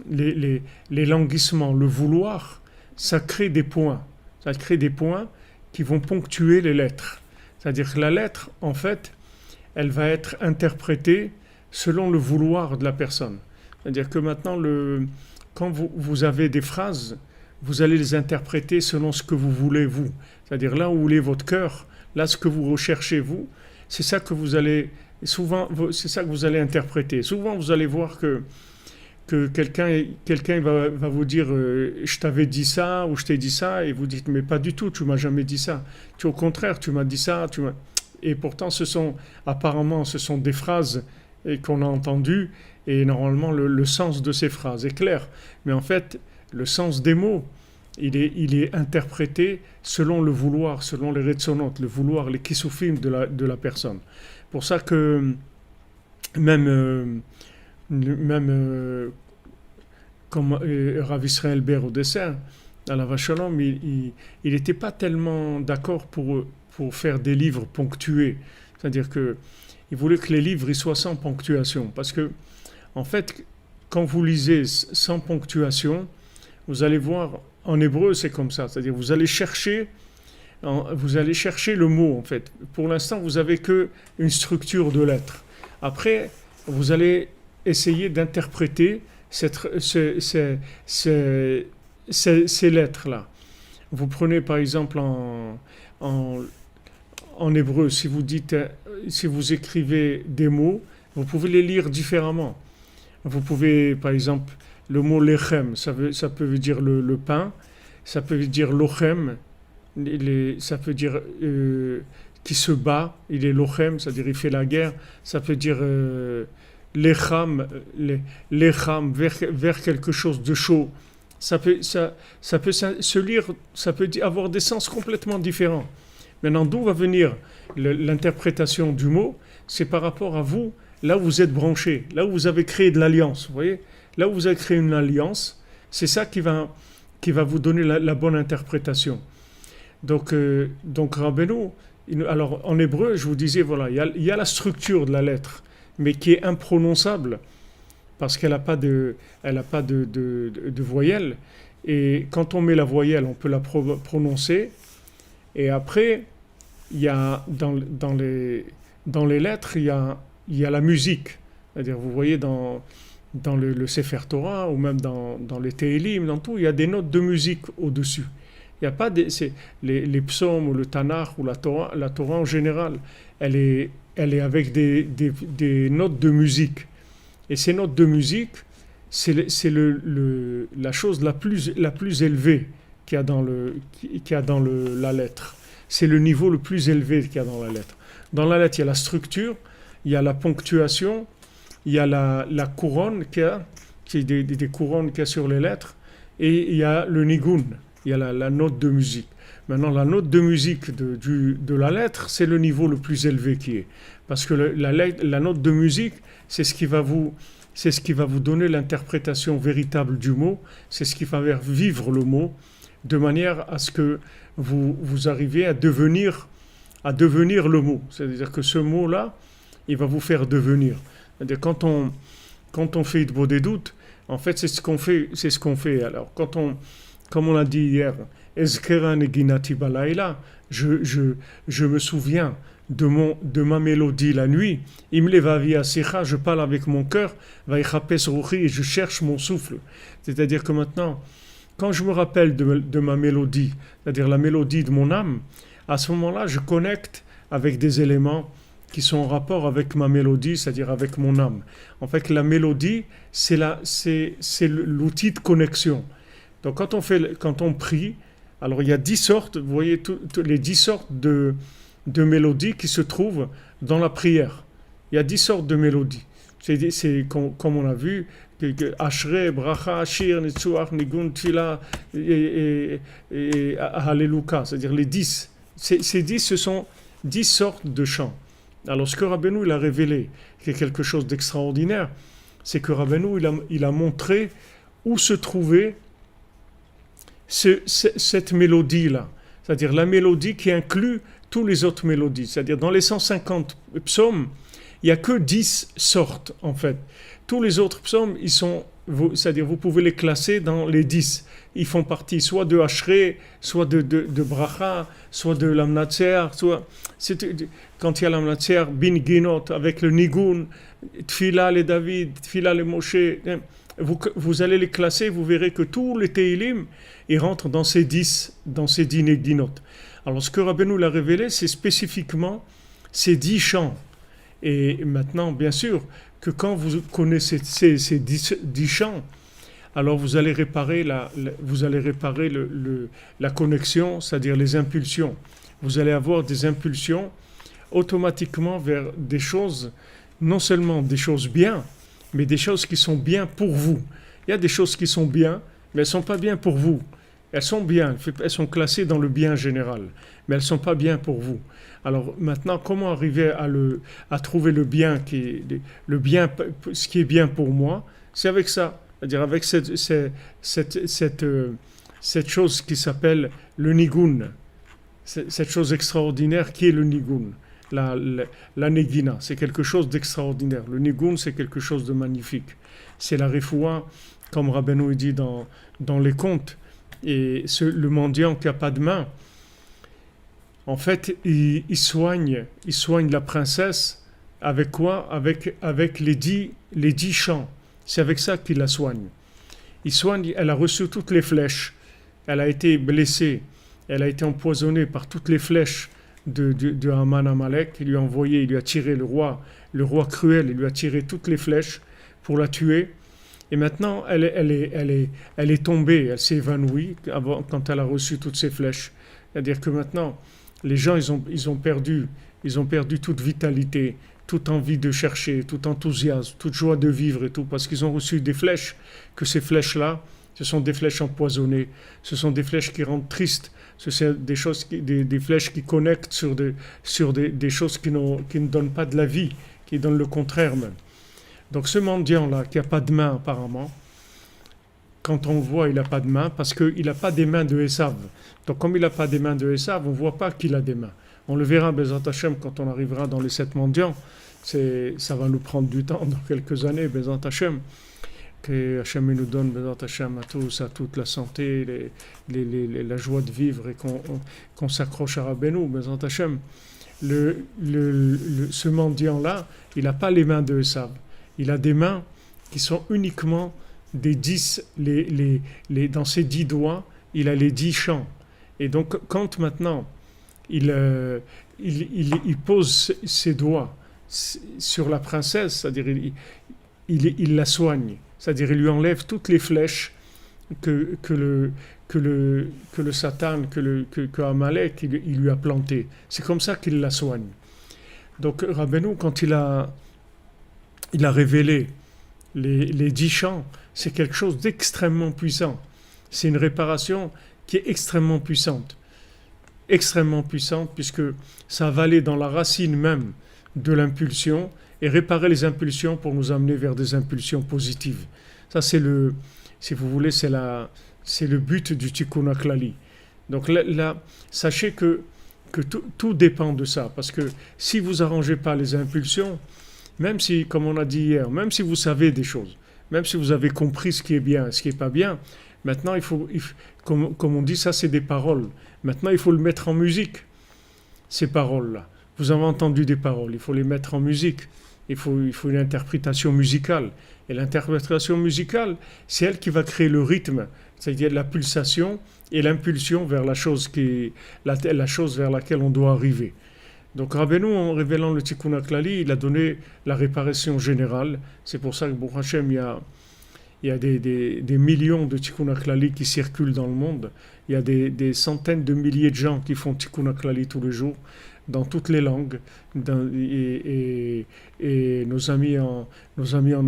les languissements, le vouloir, ça crée des points. Ça crée des points qui vont ponctuer les lettres. C'est-à-dire que la lettre, en fait, elle va être interprétée selon le vouloir de la personne. C'est-à-dire que maintenant, quand vous avez des phrases, vous allez les interpréter selon ce que vous voulez, vous. C'est-à-dire là où est votre cœur, là ce que vous recherchez, vous, c'est ça que vous allez, souvent, c'est ça que vous allez interpréter. Souvent, vous allez voir que quelqu'un va vous dire je t'avais dit ça ou je t'ai dit ça, et vous dites mais pas du tout, tu m'as jamais dit ça. Au contraire, tu m'as dit ça. Et pourtant, apparemment, ce sont des phrases qu'on a entendues, et normalement, le sens de ces phrases est clair. Mais en fait, le sens des mots, il est interprété selon le vouloir, selon les retsonotes, le vouloir, les kisufim de la personne. Pour ça que même comme Rav Israël Ber au dessert, à la Vachalom, il n'était pas tellement d'accord pour faire des livres ponctués. C'est-à-dire qu'il voulait que les livres ils soient sans ponctuation. Parce que, en fait, quand vous lisez sans ponctuation, vous allez voir, en hébreu c'est comme ça. C'est-à-dire vous allez chercher Vous allez chercher le mot, en fait. Pour l'instant, vous n'avez qu'une structure de lettres. Après, vous allez essayer d'interpréter ces lettres-là. Vous prenez par exemple en, en hébreu, si vous écrivez des mots, vous pouvez les lire différemment. Vous pouvez, par exemple, le mot lechem, ça peut dire le pain, ça peut dire lochem, ça peut dire qui se bat, il est lochem, c'est-à-dire il fait la guerre, ça peut dire lecham, lecham vers quelque chose de chaud. Ça peut se lire, ça peut avoir des sens complètement différents. Maintenant, d'où va venir l'interprétation du mot? C'est par rapport à vous, là où vous êtes branché, là où vous avez créé de l'alliance. Vous voyez, là où vous avez créé une alliance, c'est ça qui va vous donner la bonne interprétation. Donc Rabbeinu, alors en hébreu, je vous disais, voilà, il y a la structure de la lettre, mais qui est imprononçable, parce qu'elle n'a pas de voyelle. Et quand on met la voyelle, on peut la prononcer. Et après, il y a dans les lettres, il y a la musique. C'est-à-dire, vous voyez dans le Sefer Torah, ou même dans les Tehilim, dans tout, il y a des notes de musique au-dessus. Il n'y a pas les psaumes, ou le Tanakh, ou la Torah en général, elle est avec des notes de musique. Et ces notes de musique, c'est la chose la plus élevée qu'il y a dans la lettre. C'est le niveau le plus élevé qu'il y a dans la lettre. Dans la lettre, il y a la structure, il y a la ponctuation, il y a la couronne qui est des couronnes qu'il y a sur les lettres, et il y a le nigun, il y a la note de musique. Maintenant, la note de musique de la lettre, c'est le niveau le plus élevé qui est. Parce que la note de musique, c'est ce qui va vous donner l'interprétation véritable du mot, c'est ce qui va faire vivre le mot, de manière à ce que vous arriviez à devenir le mot. C'est-à-dire que ce mot-là, il va vous faire devenir. C'est-à-dire quand on fait Hitbod des doutes, en fait, c'est ce qu'on fait. Alors, comme on l'a dit hier, Ezkera neginati balayla, je me souviens de ma mélodie la nuit. Imlevavi asicha, je parle avec mon cœur, vaichapes ruchi, et je cherche mon souffle. C'est-à-dire que maintenant, quand je me rappelle de ma mélodie, c'est-à-dire la mélodie de mon âme, à ce moment-là, je connecte avec des éléments qui sont en rapport avec ma mélodie, c'est-à-dire avec mon âme. En fait, la mélodie, c'est l'outil de connexion. Donc, quand on prie, alors il y a 10 sortes, vous voyez, les 10 sortes de mélodies qui se trouvent dans la prière. Il y a 10 sortes de mélodies. C'est comme on a vu, Ashre, Bracha, Ashir, Netzuach, Nigun, Tfila et Halleluka, c'est-à-dire les 10. Ces 10, ce sont 10 sortes de chants. Alors ce que Rabbeinu il a révélé, qui est quelque chose d'extraordinaire, c'est que Rabbeinu il a montré où se trouvait cette mélodie-là. C'est-à-dire la mélodie qui inclut toutes les autres mélodies. C'est-à-dire dans les 150 psaumes, il n'y a que 10 sortes en fait. Tous les autres psaumes, c'est-à-dire vous pouvez les classer dans les 10. Ils font partie soit de Ashre, soit de Bracha, soit de Lamnatser, quand il y a Lamnatser, Bin Ginot, avec le Nigun, Tfila les David, Tfila les Moshe. Vous allez les classer, vous verrez que tous les Tehilim, ils rentrent dans ces 10 Neginot. Alors ce que Rabbeinu l'a révélé, c'est spécifiquement ces 10 chants. Et maintenant, bien sûr, que quand vous connaissez ces 10 chants, alors vous allez réparer la connexion, c'est-à-dire les impulsions. Vous allez avoir des impulsions automatiquement vers des choses, non seulement des choses bien, mais des choses qui sont bien pour vous. Il y a des choses qui sont bien, mais elles ne sont pas bien pour vous. Elles sont bien, elles sont classées dans le bien général, mais elles ne sont pas bien pour vous. Alors maintenant, comment arriver à trouver le bien, ce qui est bien pour moi? C'est avec ça, c'est-à-dire avec cette chose qui s'appelle le nigun, cette chose extraordinaire qui est le nigun, la negina, c'est quelque chose d'extraordinaire. Le nigun, c'est quelque chose de magnifique. C'est la refoua, comme Rabbeinu dit dans les contes, et le mendiant qui n'a pas de main, En fait, il soigne la princesse avec quoi? Avec les 10 chants. C'est avec ça qu'il la soigne. Il soigne, elle a reçu toutes les flèches. Elle a été blessée. Elle a été empoisonnée par toutes les flèches de Haman Amalek. Il lui a envoyé, il lui a tiré le roi cruel, il lui a tiré toutes les flèches pour la tuer. Et maintenant, elle est tombée, elle s'est évanouie quand elle a reçu toutes ces flèches. C'est-à-dire que maintenant, les gens, ils ont perdu toute vitalité, toute envie de chercher, tout enthousiasme, toute joie de vivre et tout, parce qu'ils ont reçu des flèches, que ces flèches-là, ce sont des flèches empoisonnées, ce sont des flèches qui rendent tristes, ce sont des flèches qui connectent des choses qui ne donnent pas de la vie, qui donnent le contraire même. Donc ce mendiant-là, qui n'a pas de main apparemment, quand on le voit, il n'a pas de main, parce qu'il n'a pas des mains de Esav. Donc comme il n'a pas des mains de Esav, on ne voit pas qu'il a des mains. On le verra, Bezat Hashem, quand on arrivera dans les 7 mendiants. Ça va nous prendre du temps, dans quelques années, Bezat Hashem. Que Hashem nous donne, Bezat Hashem, à tous, à toute la santé, la joie de vivre, et qu'on s'accroche à Rabbeinu, Bezat Hashem. Ce mendiant-là, il n'a pas les mains de Esav. Il a des mains qui sont uniquement des 10, dans ses 10 doigts, il a les 10 champs. Et donc, quand maintenant il pose ses doigts sur la princesse, c'est-à-dire il la soigne, c'est-à-dire il lui enlève toutes les flèches que le Satan, que Amalek, il lui a plantées. C'est comme ça qu'il la soigne. Donc, Rabbeinu, quand il a révélé les 10 chants, c'est quelque chose d'extrêmement puissant. C'est une réparation qui est extrêmement puissante, puisque ça va aller dans la racine même de l'impulsion et réparer les impulsions pour nous amener vers des impulsions positives. Ça, si vous voulez, c'est le but du Tikkun HaKlali. Donc là, sachez que tout dépend de ça, parce que si vous arrangez pas les impulsions, même si, comme on a dit hier, même si vous savez des choses, même si vous avez compris ce qui est bien et ce qui n'est pas bien, maintenant, comme on dit, ça c'est des paroles. Maintenant, il faut le mettre en musique, ces paroles-là. Vous avez entendu des paroles, il faut les mettre en musique. Il faut une interprétation musicale. Et l'interprétation musicale, c'est elle qui va créer le rythme, c'est-à-dire la pulsation et l'impulsion vers la chose vers laquelle on doit arriver. Donc Rabbeinu, en révélant le Tikkun HaKlali, il a donné la réparation générale. C'est pour ça que, Baruch Hashem, il y a des millions de Tikkun HaKlali qui circulent dans le monde. Il y a des centaines de milliers de gens qui font Tikkun HaKlali tous les jours, dans toutes les langues. Et nos amis en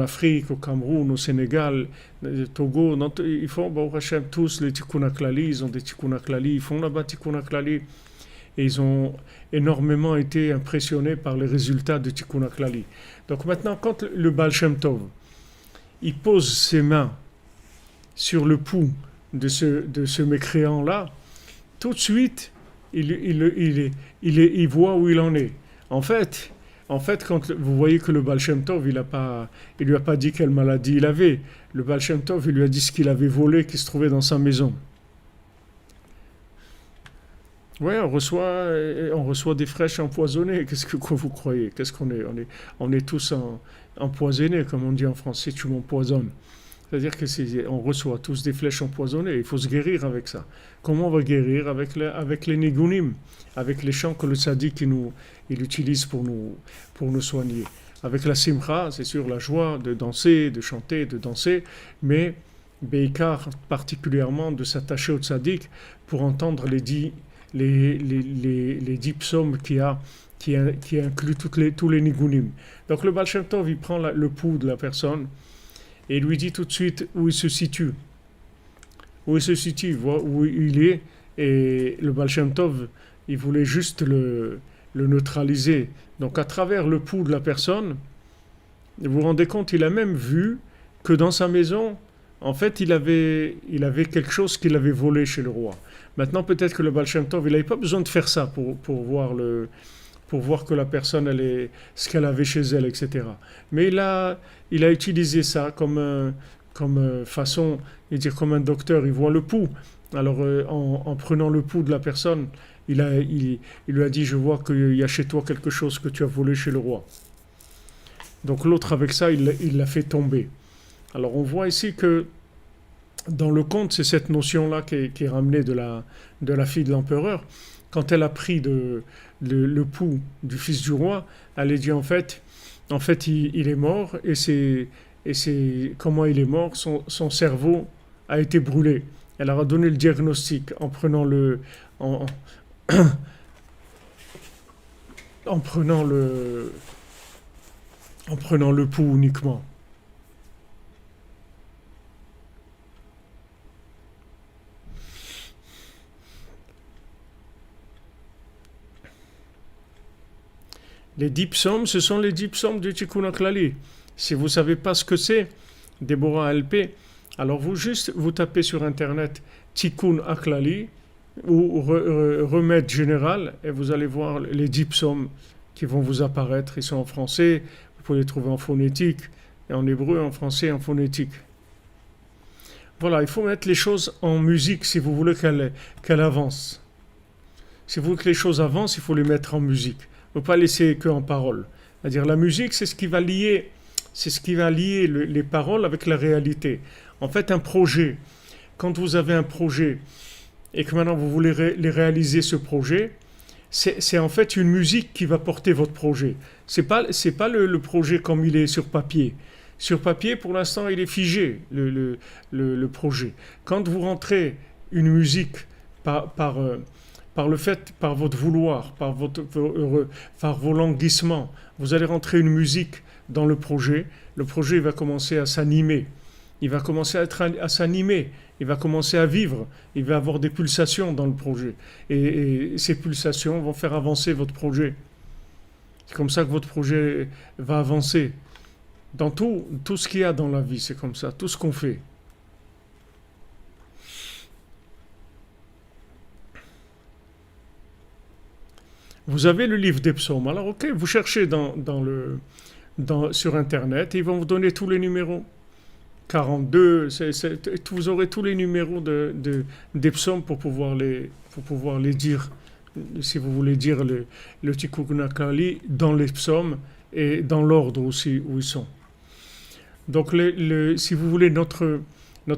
Afrique, au Cameroun, au Sénégal, au Togo, ils font, Baruch Hashem, tous les Tikkun HaKlali. Ils ont des Tikkun HaKlali, ils font là-bas Tikkun HaKlali. Et ils ont énormément été impressionnés par les résultats de Tikkun HaKlali. Donc maintenant, quand le Baal Shem Tov, il pose ses mains sur le pouls de ce mécréant-là, tout de suite, il voit où il en est. En fait, quand vous voyez que le Baal Shem Tov, il lui a pas dit quelle maladie il avait. Le Baal Shem Tov, il lui a dit ce qu'il avait volé, qui se trouvait dans sa maison. Oui, on reçoit des flèches empoisonnées. Quoi vous croyez? Qu'est-ce qu'on est? On est tous empoisonnés, comme on dit en français, tu m'empoisonnes. C'est-à-dire on reçoit tous des flèches empoisonnées. Il faut se guérir avec ça. Comment on va guérir? Avec les nigunim, avec les chants que le tzaddik il utilise pour nous soigner. Avec la simcha, c'est sûr, la joie de danser, de chanter, de danser, mais Beikar particulièrement de s'attacher au tzaddik pour entendre les 10 psaumes qui incluent tous les nigunim. Donc le Baal Shem Tov, il prend le pouls de la personne et lui dit tout de suite où il se situe. Où il est. Et le Baal Shem Tov, il voulait juste le neutraliser. Donc à travers le pouls de la personne, vous vous rendez compte, il a même vu que dans sa maison, en fait, il avait quelque chose qu'il avait volé chez le roi. Maintenant, peut-être que le Baal Shem Tov, il n'avait pas besoin de faire ça pour voir que la personne, ce qu'elle avait chez elle, etc. Mais il a utilisé ça comme façon, comme un docteur, il voit le pouls. Alors, en prenant le pouls de la personne, il lui a dit, je vois qu'il y a chez toi quelque chose que tu as volé chez le roi. Donc l'autre avec ça, il l'a fait tomber. Alors on voit ici que dans le conte, c'est cette notion-là qui est ramenée de la fille de l'empereur. Quand elle a pris le pouls du fils du roi, elle a dit en fait il est mort et c'est comment il est mort, son cerveau a été brûlé. Elle leur a donné le diagnostic en, en prenant en prenant le pouls uniquement. Les 10 psaumes, ce sont les 10 psaumes du Tikkun Aklali. Si vous ne savez pas ce que c'est, Déborah LP, alors vous tapez sur internet Tikkun Aklali ou remède général et vous allez voir les 10 psaumes qui vont vous apparaître. Ils sont en français, vous pouvez les trouver en phonétique, et en hébreu, en français, en phonétique. Voilà, il faut mettre les choses en musique si vous voulez qu'elle avance. Si vous voulez que les choses avancent, il faut les mettre en musique. Il ne faut pas laisser que en parole. C'est-à-dire la musique, c'est ce qui va lier les paroles avec la réalité. En fait, un projet, quand vous avez un projet et que maintenant vous voulez réaliser ce projet, c'est en fait une musique qui va porter votre projet. C'est pas le projet comme il est sur papier. Sur papier, pour l'instant, il est figé, le projet. Quand vous rentrez une musique par le fait, par votre vouloir, par vos languissements, vous allez rentrer une musique dans le projet va commencer à s'animer. Il va commencer à s'animer, il va commencer à vivre, il va avoir des pulsations dans le projet. Et ces pulsations vont faire avancer votre projet. C'est comme ça que votre projet va avancer. Dans tout ce qu'il y a dans la vie, c'est comme ça, tout ce qu'on fait. Vous avez le livre des psaumes. Alors, ok, vous cherchez sur Internet, et ils vont vous donner tous les numéros. 42, vous aurez tous les numéros des psaumes pour pouvoir les dire, si vous voulez dire le Tikkun Aklali dans les psaumes et dans l'ordre aussi où ils sont. Donc, si vous voulez, notre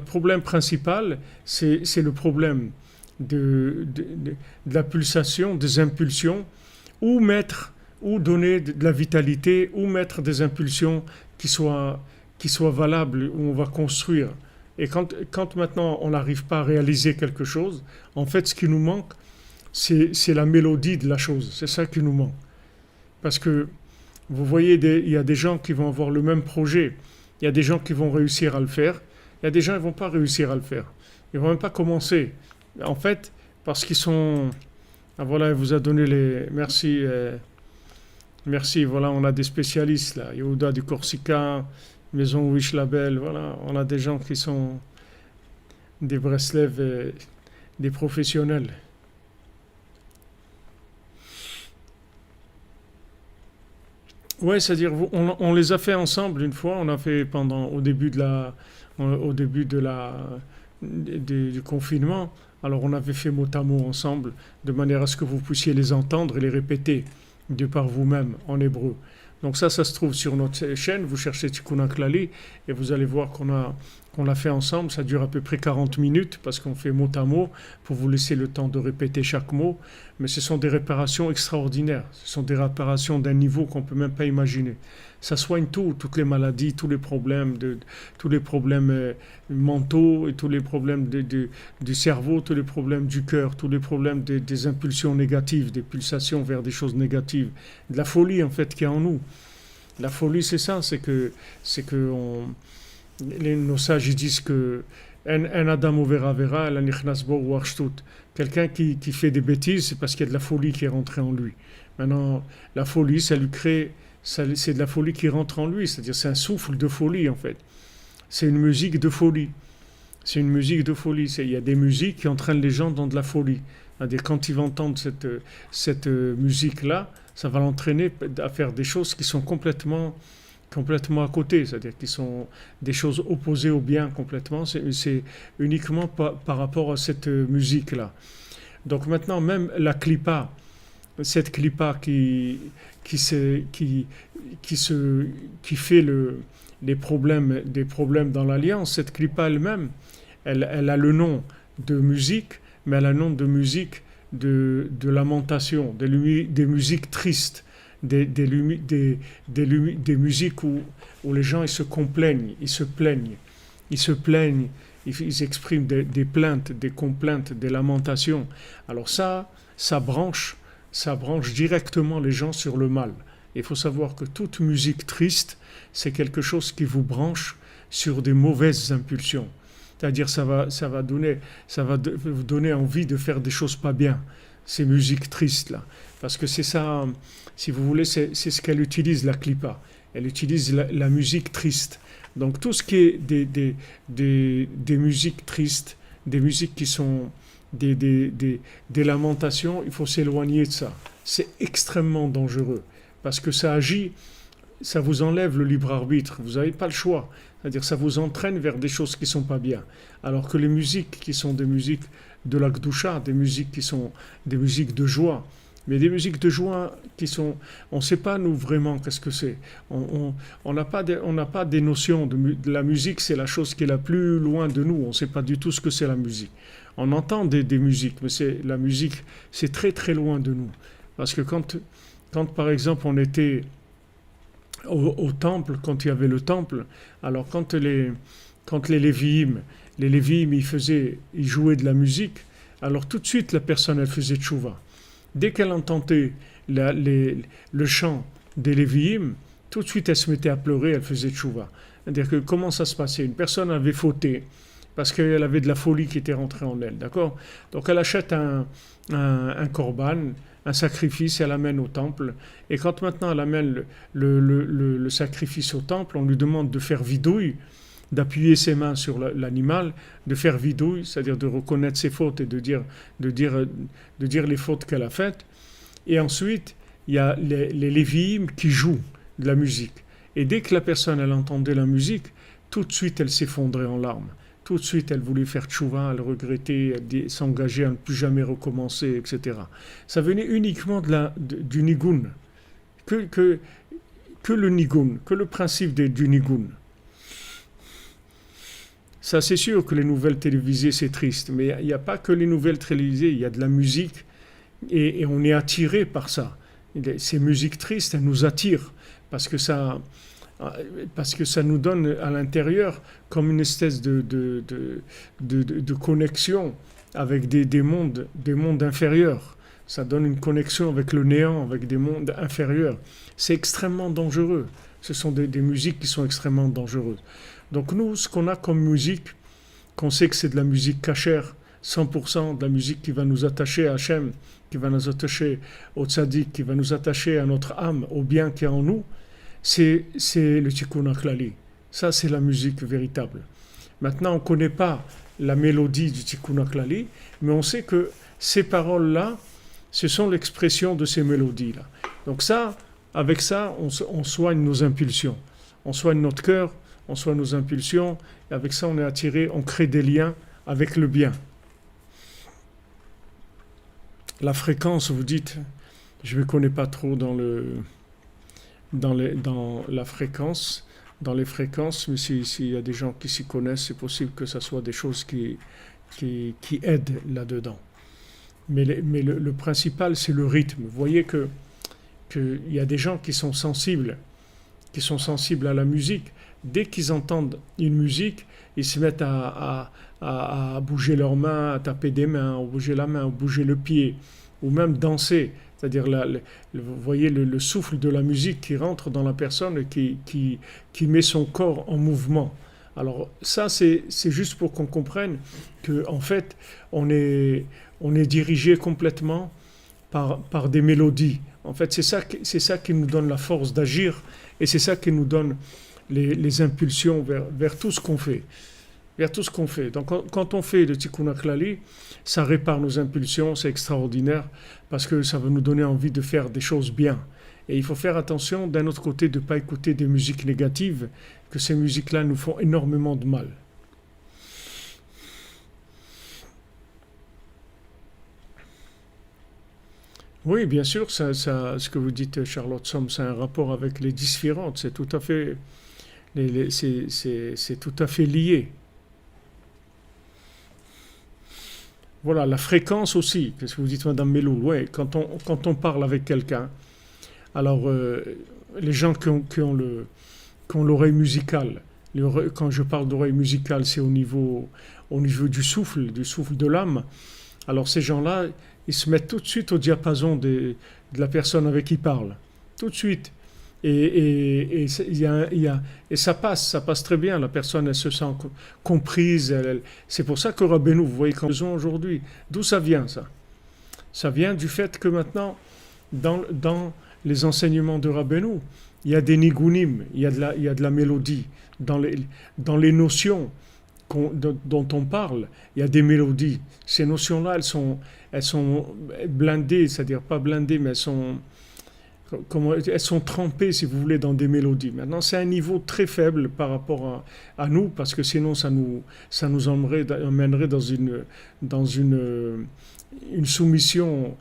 problème principal, c'est le problème de la pulsation, des impulsions, ou donner de la vitalité, ou mettre des impulsions qui soient valables, où on va construire. Et quand maintenant on n'arrive pas à réaliser quelque chose, en fait, ce qui nous manque, c'est la mélodie de la chose. C'est ça qui nous manque. Parce que, vous voyez, il y a des gens qui vont avoir le même projet. Il y a des gens qui vont réussir à le faire. Il y a des gens qui ne vont pas réussir à le faire. Ils ne vont même pas commencer. En fait, parce qu'ils sont... Ah, voilà, il vous a donné les... Merci. Merci, voilà, on a des spécialistes là. Yehuda du Corsica, Maison Wish Label, voilà. On a des gens qui sont des Breslev, des professionnels. Ouais, c'est-à-dire, on les a fait ensemble une fois. On a fait au début du confinement. Alors, on avait fait mot à mot ensemble, de manière à ce que vous puissiez les entendre et les répéter de par vous-même en hébreu. Donc ça se trouve sur notre chaîne. Vous cherchez Tikkun Aklali et vous allez voir qu'on l'a fait ensemble. Ça dure à peu près 40 minutes parce qu'on fait mot à mot pour vous laisser le temps de répéter chaque mot. Mais ce sont des réparations extraordinaires. Ce sont des réparations d'un niveau qu'on ne peut même pas imaginer. Ça soigne toutes les maladies, tous les problèmes mentaux, et tous les problèmes du cerveau, tous les problèmes du cœur, tous les problèmes des impulsions négatives, des pulsations vers des choses négatives, de la folie en fait qu'il y a en nous. La folie, c'est ça, nos sages ils disent que un Adam verra, la nichnas bo warshtut. Quelqu'un qui fait des bêtises, c'est parce qu'il y a de la folie qui est rentrée en lui. Maintenant, la folie, c'est de la folie qui rentre en lui, c'est-à-dire c'est un souffle de folie en fait. C'est une musique de folie. C'est une musique de folie. Il y a des musiques qui entraînent les gens dans de la folie. C'est-à-dire quand ils vont entendre cette musique-là, ça va l'entraîner à faire des choses qui sont complètement à côté, c'est-à-dire qui sont des choses opposées au bien complètement. C'est uniquement par rapport à cette musique-là. Donc maintenant, même la clipa, cette clipa qui, se, qui, se, qui fait des problèmes dans l'alliance, cette clipa elle-même, elle a le nom de musique, mais elle a le nom de musique de lamentation, des musiques tristes, des musiques où les gens ils se complaignent, ils se plaignent, ils expriment des plaintes, des complaintes, des lamentations. Alors ça branche, ça branche directement les gens sur le mal. Il faut savoir que toute musique triste, c'est quelque chose qui vous branche sur des mauvaises impulsions. C'est-à-dire ça va vous donner envie de faire des choses pas bien, ces musiques tristes là. Parce que c'est ça, si vous voulez, c'est ce qu'elle utilise, la clipa. Elle utilise la musique triste. Donc tout ce qui est des musiques tristes, des musiques qui sont des lamentations, il faut s'éloigner de ça. C'est extrêmement dangereux parce que ça agit, ça vous enlève le libre arbitre. Vous n'avez pas le choix. C'est-à-dire ça vous entraîne vers des choses qui ne sont pas bien. Alors que les musiques qui sont des musiques de la Gdusha, des musiques qui sont des musiques de joie, mais des musiques de joie qui sont... On ne sait pas, nous, vraiment, qu'est-ce que c'est. On n'a pas, des notions de la musique, c'est la chose qui est la plus loin de nous. On ne sait pas du tout ce que c'est la musique. On entend des musiques, mais la musique, c'est très, très loin de nous. Parce que quand par exemple, on était au temple, quand il y avait le temple, alors quand les Lévi'im, ils jouaient de la musique, alors tout de suite, la personne, elle faisait tchouva. Dès qu'elle entendait le chant des Lévi'im, tout de suite elle se mettait à pleurer, elle faisait tchouva. C'est-à-dire que comment ça se passait? Une personne avait fauté parce qu'elle avait de la folie qui était rentrée en elle, d'accord? Donc elle achète un korban, un sacrifice, elle l'amène au temple. Et quand maintenant elle amène le sacrifice au temple, on lui demande de faire vidouille, d'appuyer ses mains sur l'animal, de faire vidouille, c'est-à-dire de reconnaître ses fautes et de dire les fautes qu'elle a faites. Et ensuite, il y a les Lévi'im qui jouent de la musique. Et dès que la personne elle entendait la musique, tout de suite elle s'effondrait en larmes. Tout de suite elle voulait faire tchouva, elle regrettait, elle s'engageait à ne plus jamais recommencer, etc. Ça venait uniquement du nigun. Que le nigun, que le principe du nigun. Ça, c'est sûr que les nouvelles télévisées, c'est triste, mais il n'y a pas que les nouvelles télévisées, il y a de la musique et on est attiré par ça. Ces musiques tristes, elles nous attirent parce que ça nous donne à l'intérieur comme une espèce de connexion avec des mondes inférieurs. Ça donne une connexion avec le néant, avec des mondes inférieurs. C'est extrêmement dangereux. Ce sont des musiques qui sont extrêmement dangereuses. Donc nous, ce qu'on a comme musique, qu'on sait que c'est de la musique cachère, 100% de la musique qui va nous attacher à Hachem, qui va nous attacher au tzaddik, qui va nous attacher à notre âme, au bien qui est en nous, c'est le Tikkun HaKlali. Ça, c'est la musique véritable. Maintenant, on ne connaît pas la mélodie du Tikkun HaKlali, mais on sait que ces paroles-là, ce sont l'expression de ces mélodies-là. Donc ça, avec ça, on soigne nos impulsions. On soigne notre cœur, on soigne nos impulsions, et avec ça, on est attiré, on crée des liens avec le bien. La fréquence, vous dites, je ne me connais pas trop dans la fréquence, dans les fréquences, mais s'il y a des gens qui s'y connaissent, c'est possible que ce soit des choses qui aident là-dedans. Mais le principal, c'est le rythme. Vous voyez qu'il y a des gens qui sont sensibles à la musique. Dès qu'ils entendent une musique, ils se mettent à bouger leurs mains, à taper des mains, à bouger la main, à bouger le pied, ou même danser. C'est-à-dire, vous voyez le souffle de la musique qui rentre dans la personne, qui met son corps en mouvement. Alors ça, c'est juste pour qu'on comprenne qu'en fait, on est dirigé complètement par des mélodies. En fait, c'est ça qui nous donne la force d'agir et c'est ça qui nous donne les impulsions vers tout ce qu'on fait. Vers tout ce qu'on fait. Donc quand on fait le Tikkun HaKlali, ça répare nos impulsions, c'est extraordinaire parce que ça va nous donner envie de faire des choses bien. Et il faut faire attention d'un autre côté de ne pas écouter des musiques négatives, que ces musiques-là nous font énormément de mal. Oui, bien sûr, ce que vous dites, Charlotte Somme, c'est un rapport avec les différentes. C'est tout à fait, c'est tout à fait lié. Voilà, la fréquence aussi. Qu'est-ce que vous dites, Madame Melloul? Ouais, quand on parle avec quelqu'un, alors les gens qui ont l'oreille musicale, quand je parle d'oreille musicale, c'est au niveau du souffle de l'âme. Alors ces gens-là, ils se mettent tout de suite au diapason de la personne avec qui ils parlent. Tout de suite. Et ça passe très bien. La personne, elle se sent comprise. C'est pour ça que Rabbeinu, vous voyez, comme besoin aujourd'hui, d'où ça vient ça? Ça vient du fait que maintenant, dans les enseignements de Rabbeinu, il y a des nigunim, il y a de la mélodie. Dans les notions dont on parle, il y a des mélodies. Ces notions-là, elles sont blindées, c'est-à-dire pas blindées, mais elles sont trempées, si vous voulez, dans des mélodies. Maintenant, c'est un niveau très faible par rapport à nous, parce que sinon, ça nous emmènerait dans une soumission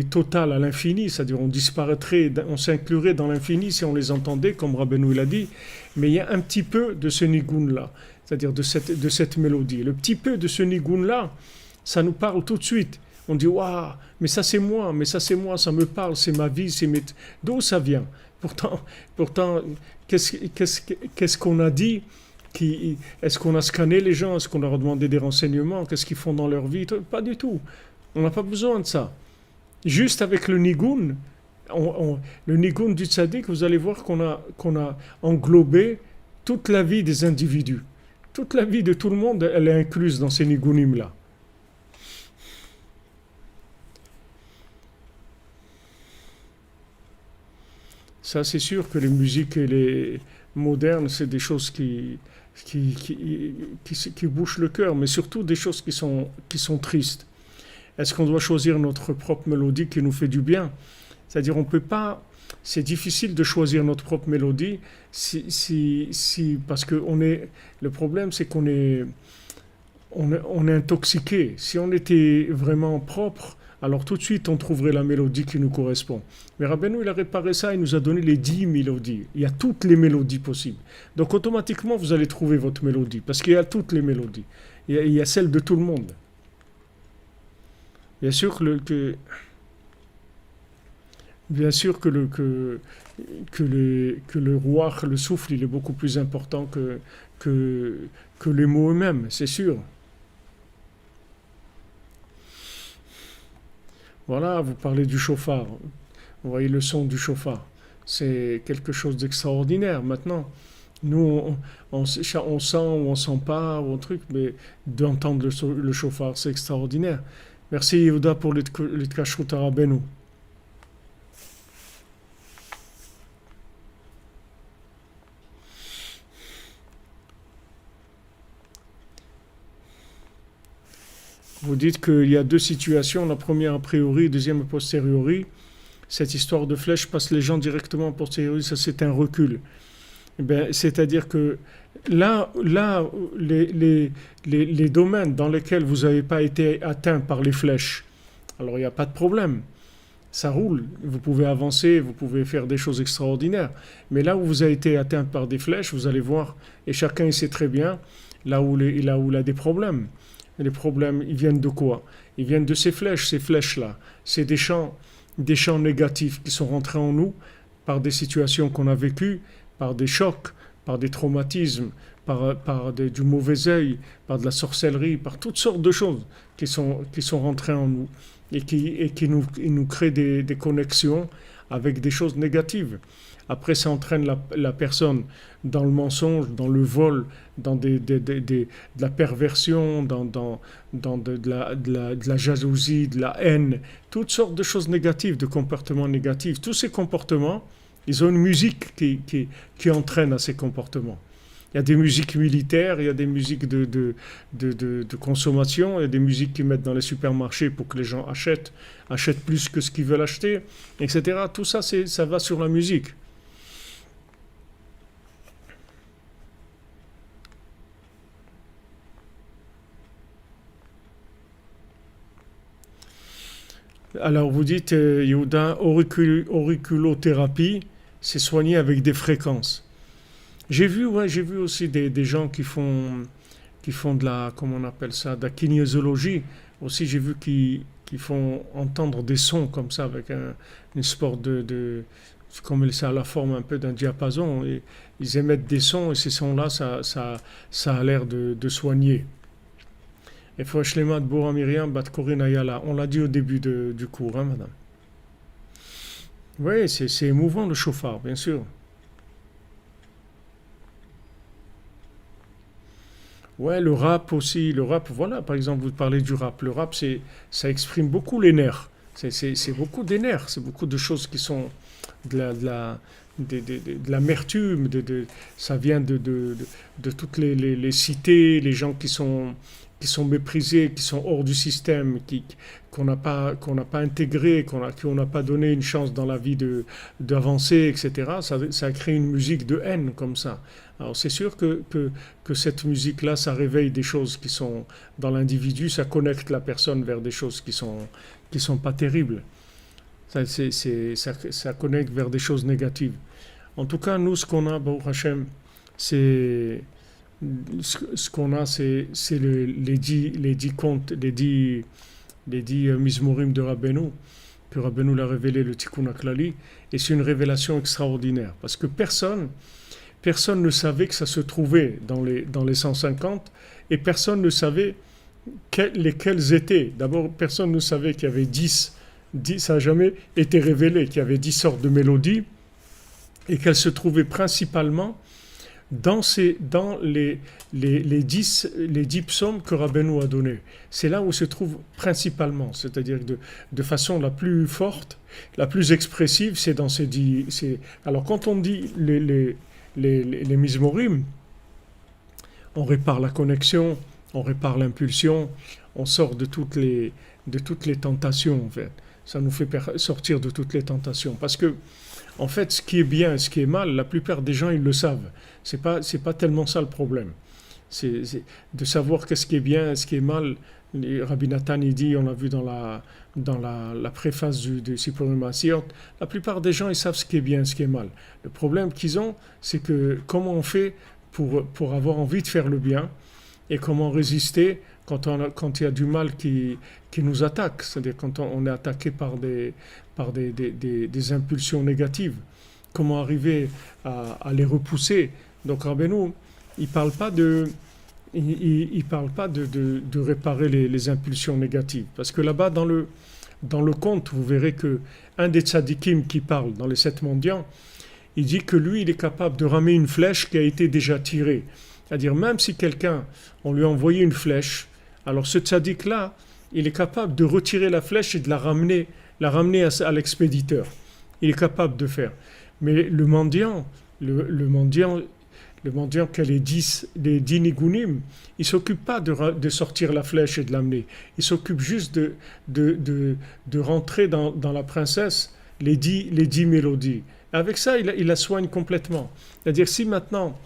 totale à l'infini, c'est-à-dire on disparaîtrait, on s'inclurait dans l'infini si on les entendait, comme Rabbeinu l'a dit, mais il y a un petit peu de ce nigun-là, c'est-à-dire de cette mélodie. Le petit peu de ce nigun-là, ça nous parle tout de suite. On dit, waouh, mais ça c'est moi, mais ça c'est moi, ça me parle, c'est ma vie, c'est mes... D'où ça vient? Pourtant, qu'est-ce qu'on a dit? Est-ce qu'on a scanné les gens? Est-ce qu'on leur a demandé des renseignements? Qu'est-ce qu'ils font dans leur vie? Pas du tout. On n'a pas besoin de ça. Juste avec le nigun, le nigun du tzaddik, vous allez voir qu'on a englobé toute la vie des individus. Toute la vie de tout le monde, elle est incluse dans ces nigunim-là. Ça, c'est sûr que les musiques et les modernes, c'est des choses qui, qui, qui bouchent le cœur, mais surtout des choses qui sont tristes. Est-ce qu'on doit choisir notre propre mélodie qui nous fait du bien? C'est-à-dire, on peut pas. C'est difficile de choisir notre propre mélodie parce que le problème, c'est on est intoxiqué. Si on était vraiment propre, alors tout de suite on trouverait la mélodie qui nous correspond. Mais Rabbeinu, il a réparé ça, il nous a donné les 10 mélodies. Il y a toutes les mélodies possibles. Donc automatiquement vous allez trouver votre mélodie, parce qu'il y a toutes les mélodies. Il y a celle de tout le monde. Bien sûr bien sûr que le roi, le souffle, il est beaucoup plus important que, que les mots eux-mêmes, c'est sûr. Voilà, vous parlez du chauffard. Vous voyez le son du chauffard. C'est quelque chose d'extraordinaire. Maintenant, nous, on sent ou on sent pas ou un truc, mais d'entendre le chauffard, c'est extraordinaire. Merci Yehuda pour l'Itkashut Rabbeinu. Vous dites qu'il y a deux situations, la première a priori, la deuxième a posteriori. Cette histoire de flèche passe les gens directement a posteriori, ça c'est un recul. Eh ben, c'est-à-dire que là les domaines dans lesquels vous n'avez pas été atteint par les flèches, alors il n'y a pas de problème. Ça roule, vous pouvez avancer, vous pouvez faire des choses extraordinaires. Mais là où vous avez été atteint par des flèches, vous allez voir, et chacun sait très bien, là où il a des problèmes. Et les problèmes, ils viennent de quoi? Ils viennent de ces flèches-là. C'est des champs négatifs qui sont rentrés en nous par des situations qu'on a vécues, par des chocs, par des traumatismes, du mauvais œil, par de la sorcellerie, par toutes sortes de choses qui sont rentrées en nous et qui nous créent des connexions avec des choses négatives. Après, ça entraîne la personne dans le mensonge, dans le vol, dans de la perversion, dans de la jalousie, de la haine, toutes sortes de choses négatives, de comportements négatifs. Tous ces comportements, ils ont une musique qui entraîne à ces comportements. Il y a des musiques militaires, il y a des musiques de consommation, il y a des musiques qu'ils mettent dans les supermarchés pour que les gens achètent plus que ce qu'ils veulent acheter, etc. Tout ça, ça va sur la musique. Alors vous dites, Yehuda, auriculothérapie, c'est soigné avec des fréquences. J'ai vu, ouais, j'ai vu aussi des gens qui font de la, comment on appelle ça, de la kinésiologie. Aussi, j'ai vu qui font entendre des sons comme ça avec une sorte comme ça a la forme un peu d'un diapason. Et ils émettent des sons et ces sons-là, ça a l'air de soigner. Et faut Shlema de Bora Miriam, Bat Korin Ayala. On l'a dit au début du cours, hein, madame. Oui, c'est émouvant le chauffard, bien sûr. Ouais, le rap aussi, le rap, voilà, par exemple, vous parlez du rap. Le rap, ça exprime beaucoup les nerfs. C'est beaucoup des nerfs, c'est beaucoup de choses qui sont de de l'amertume, ça vient de toutes les cités, les gens qui sont méprisés, qui sont hors du système, qu'on n'a pas intégré, qu'on n'a pas donné une chance dans la vie d'avancer, etc. Ça crée une musique de haine comme ça. Alors c'est sûr que cette musique-là, ça réveille des choses qui sont dans l'individu, ça connecte la personne vers des choses qui sont pas terribles. Ça connecte vers des choses négatives. En tout cas, nous, ce qu'on a, Baruch Hashem, c'est ce qu'on a, c'est les dix contes, les dix Mizmorim de Rabbeinu, que Rabbeinu l'a révélé le Tikkun HaKlali, et c'est une révélation extraordinaire, parce que personne ne savait que ça se trouvait dans les 150, et personne ne savait lesquels étaient. D'abord, personne ne savait qu'il y avait 10 ça n'a jamais été révélé, qu'il y avait 10 sortes de mélodies, et qu'elles se trouvaient principalement dans les 10 psaumes que Rabbeinu a donnés. C'est là où se trouve principalement, c'est-à-dire de façon la plus forte, la plus expressive, c'est dans ces 10. Alors quand on dit les Mizmorim, on répare la connexion, on répare l'impulsion, on sort de toutes les tentations en fait. Ça nous fait sortir de toutes les tentations. Parce que, en fait, ce qui est bien et ce qui est mal, la plupart des gens, ils le savent. C'est pas tellement ça le problème. C'est de savoir qu'est-ce qui est bien et ce qui est mal. Rabbi Nathan, il dit, on l'a vu la préface du Sipurim Maasiyot, la plupart des gens, ils savent ce qui est bien et ce qui est mal. Le problème qu'ils ont, c'est que comment on fait pour avoir envie de faire le bien et comment résister quand il y a du mal qui nous attaque, c'est-à-dire quand on est attaqué par des impulsions négatives. Comment arriver à les repousser. Donc Rabbeinu, il ne parle pas il parle pas de réparer les impulsions négatives. Parce que là-bas, dans le conte, vous verrez que un des tzadikim qui parle dans les 7 mendiants, il dit que lui, il est capable de ramer une flèche qui a été déjà tirée. C'est-à-dire, même si on lui a envoyé une flèche, alors ce tzaddik-là, il est capable de retirer la flèche et de la ramener à l'expéditeur. Il est capable de faire. Mais le mendiant qui a les 10 nigunim, il ne s'occupe pas de sortir la flèche et de l'amener. Il s'occupe juste de rentrer dans la princesse les 10 mélodies. Avec ça, il la soigne complètement. C'est-à-dire, si maintenant,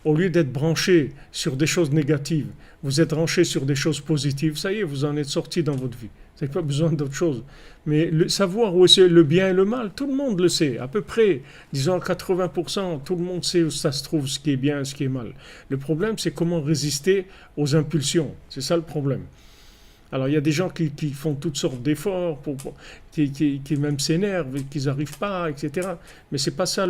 au lieu d'être branché sur des choses négatives, vous êtes branché sur des choses positives, ça y est, vous en êtes sorti dans votre vie. Vous n'avez pas besoin d'autre chose. Mais savoir où c'est le bien et le mal, tout le monde le sait. À peu près, disons à 80%, tout le monde sait où ça se trouve, ce qui est bien et ce qui est mal. Le problème, c'est comment résister aux impulsions. C'est ça le problème. Alors il y a des gens qui font toutes sortes d'efforts, qui même s'énervent, qu'ils n'arrivent pas, etc. Mais c'est pas ça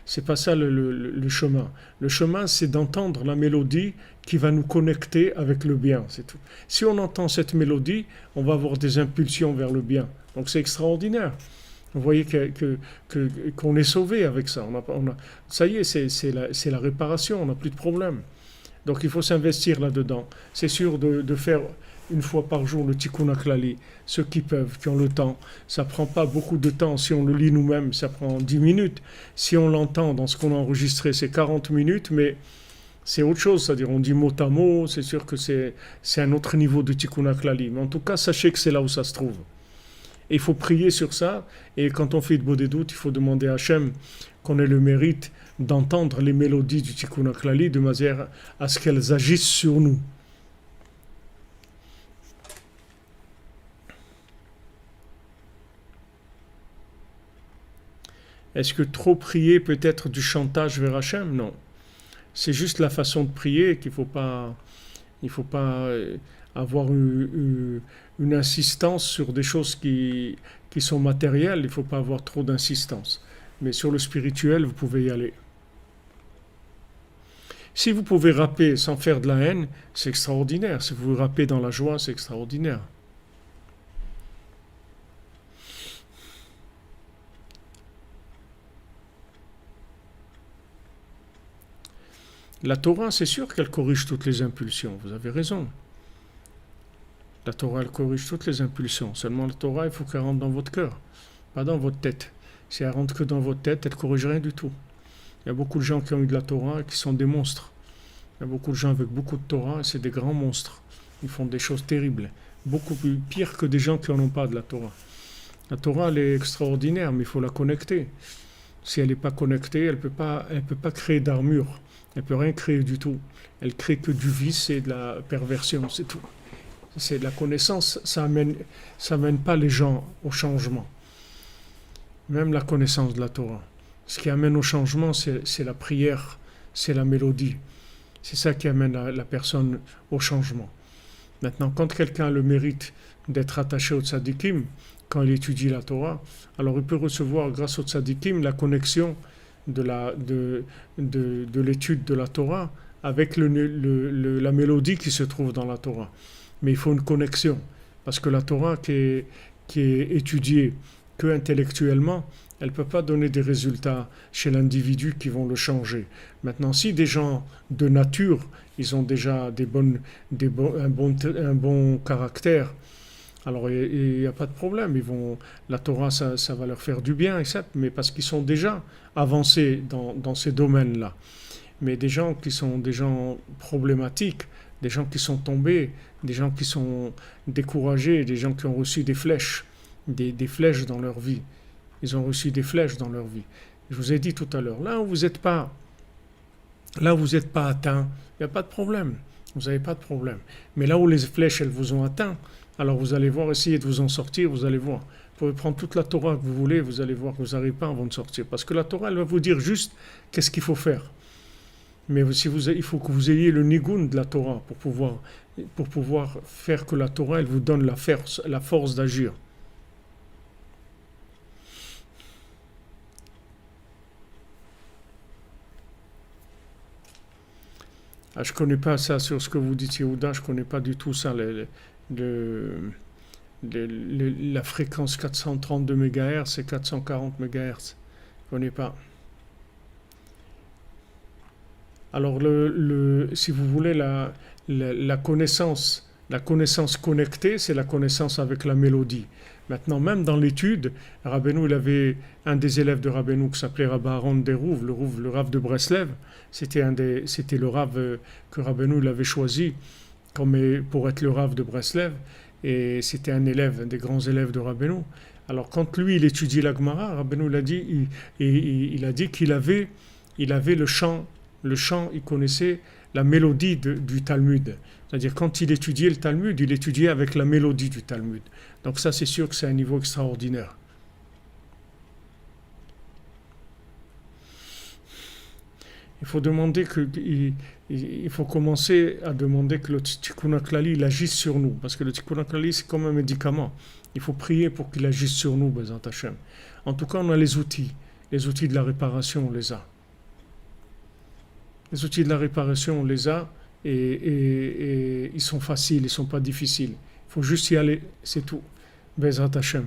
c'est pas ça le chemin. Le chemin, c'est d'entendre la mélodie qui va nous connecter avec le bien, c'est tout. Si on entend cette mélodie, on va avoir des impulsions vers le bien. Donc c'est extraordinaire. Vous voyez qu'on est sauvé avec ça. Ça y est, c'est la réparation, on n'a plus de problème. Donc il faut s'investir là-dedans. C'est sûr de faire une fois par jour le Tikkun HaKlali, ceux qui peuvent, qui ont le temps. Ça prend pas beaucoup de temps. Si on le lit nous-mêmes, ça prend 10 minutes. Si on l'entend dans ce qu'on a enregistré, c'est 40 minutes, mais c'est autre chose. C'est-à-dire, on dit mot à mot, c'est sûr que c'est un autre niveau de Tikkun HaKlali. Mais en tout cas, sachez que c'est là où ça se trouve. Et il faut prier sur ça. Et quand on fait de beaux des doutes, il faut demander à Hachem qu'on ait le mérite d'entendre les mélodies du Tikkun HaKlali de manière à ce qu'elles agissent sur nous. Est-ce que trop prier peut être du chantage vers Hachem? Non. C'est juste la façon de prier qu'il il faut pas avoir une insistance sur des choses qui sont matérielles. Il ne faut pas avoir trop d'insistance. Mais sur le spirituel, vous pouvez y aller. Si vous pouvez rapper sans faire de la haine, c'est extraordinaire. Si vous rappez dans la joie, c'est extraordinaire. La Torah, c'est sûr qu'elle corrige toutes les impulsions. Vous avez raison. La Torah, elle corrige toutes les impulsions. Seulement la Torah, il faut qu'elle rentre dans votre cœur, pas dans votre tête. Si elle rentre que dans votre tête, elle ne corrige rien du tout. Il y a beaucoup de gens qui ont eu de la Torah et qui sont des monstres. Il y a beaucoup de gens avec beaucoup de Torah et c'est des grands monstres. Ils font des choses terribles. Beaucoup plus pires que des gens qui n'en ont pas de la Torah. La Torah, elle est extraordinaire, mais il faut la connecter. Si elle n'est pas connectée, elle peut pas créer d'armure. Elle ne peut rien créer du tout. Elle crée que du vice et de la perversion, c'est tout. C'est de la connaissance, ça amène pas les gens au changement. Même la connaissance de la Torah. Ce qui amène au changement, c'est la prière, c'est la mélodie. C'est ça qui amène la personne au changement. Maintenant, quand quelqu'un a le mérite d'être attaché au tzadikim, quand il étudie la Torah, alors il peut recevoir, grâce au tzadikim, la connexion de l'étude de la Torah avec la mélodie qui se trouve dans la Torah. Mais il faut une connexion, parce que la Torah qui est étudiée que intellectuellement, elle ne peut pas donner des résultats chez l'individu qui vont le changer. Maintenant, si des gens de nature, ils ont déjà un bon caractère, alors il n'y a pas de problème. La Torah, ça va leur faire du bien, etc. Mais parce qu'ils sont déjà avancés dans ces domaines-là. Mais des gens qui sont des gens problématiques, des gens qui sont tombés, des gens qui sont découragés, des gens qui ont reçu des flèches, des flèches dans leur vie. Ils ont reçu des flèches dans leur vie. Je vous ai dit tout à l'heure, là où vous n'êtes pas atteint, il n'y a pas de problème. Vous n'avez pas de problème. Mais là où les flèches, elles vous ont atteint, alors vous allez voir, essayez de vous en sortir, vous allez voir. Vous pouvez prendre toute la Torah que vous voulez, vous allez voir que vous n'arrivez pas à en sortir. Parce que la Torah, elle va vous dire juste qu'est-ce qu'il faut faire. Mais il faut que vous ayez le nigun de la Torah pour pouvoir faire que la Torah, elle vous donne la force d'agir. Ah, je ne connais pas ça sur ce que vous dites, Yehuda, je ne connais pas du tout ça, la fréquence 432 MHz et 440 MHz. Je ne connais pas. Alors, si vous voulez, la connaissance connectée, c'est la connaissance avec la mélodie. Maintenant, même dans l'étude, Rabbeinu, il avait un des élèves de Rabbeinu qui s'appelait Rabbi Aaron Derouv, le Rav de Breslev. C'était le Rav que Rabbeinu il avait choisi pour être le Rav de Breslev. Et c'était un des grands élèves de Rabbeinu. Alors, quand lui, il étudiait la Gemara, Rabbeinu il a dit qu'il avait le chant, il connaissait la mélodie du Talmud. C'est-à-dire, quand il étudiait le Talmud, il étudiait avec la mélodie du Talmud. Donc ça, c'est sûr que c'est un niveau extraordinaire. Il faut commencer à demander que le Tikkun HaKlali il agisse sur nous, parce que le Tikkun HaKlali c'est comme un médicament. Il faut prier pour qu'il agisse sur nous, Bezat Hashem. En tout cas, on a les outils de la réparation, on les a. Les outils de la réparation, on les a, et ils sont faciles, ils ne sont pas difficiles. Il faut juste y aller, c'est tout. Bezat Hashem.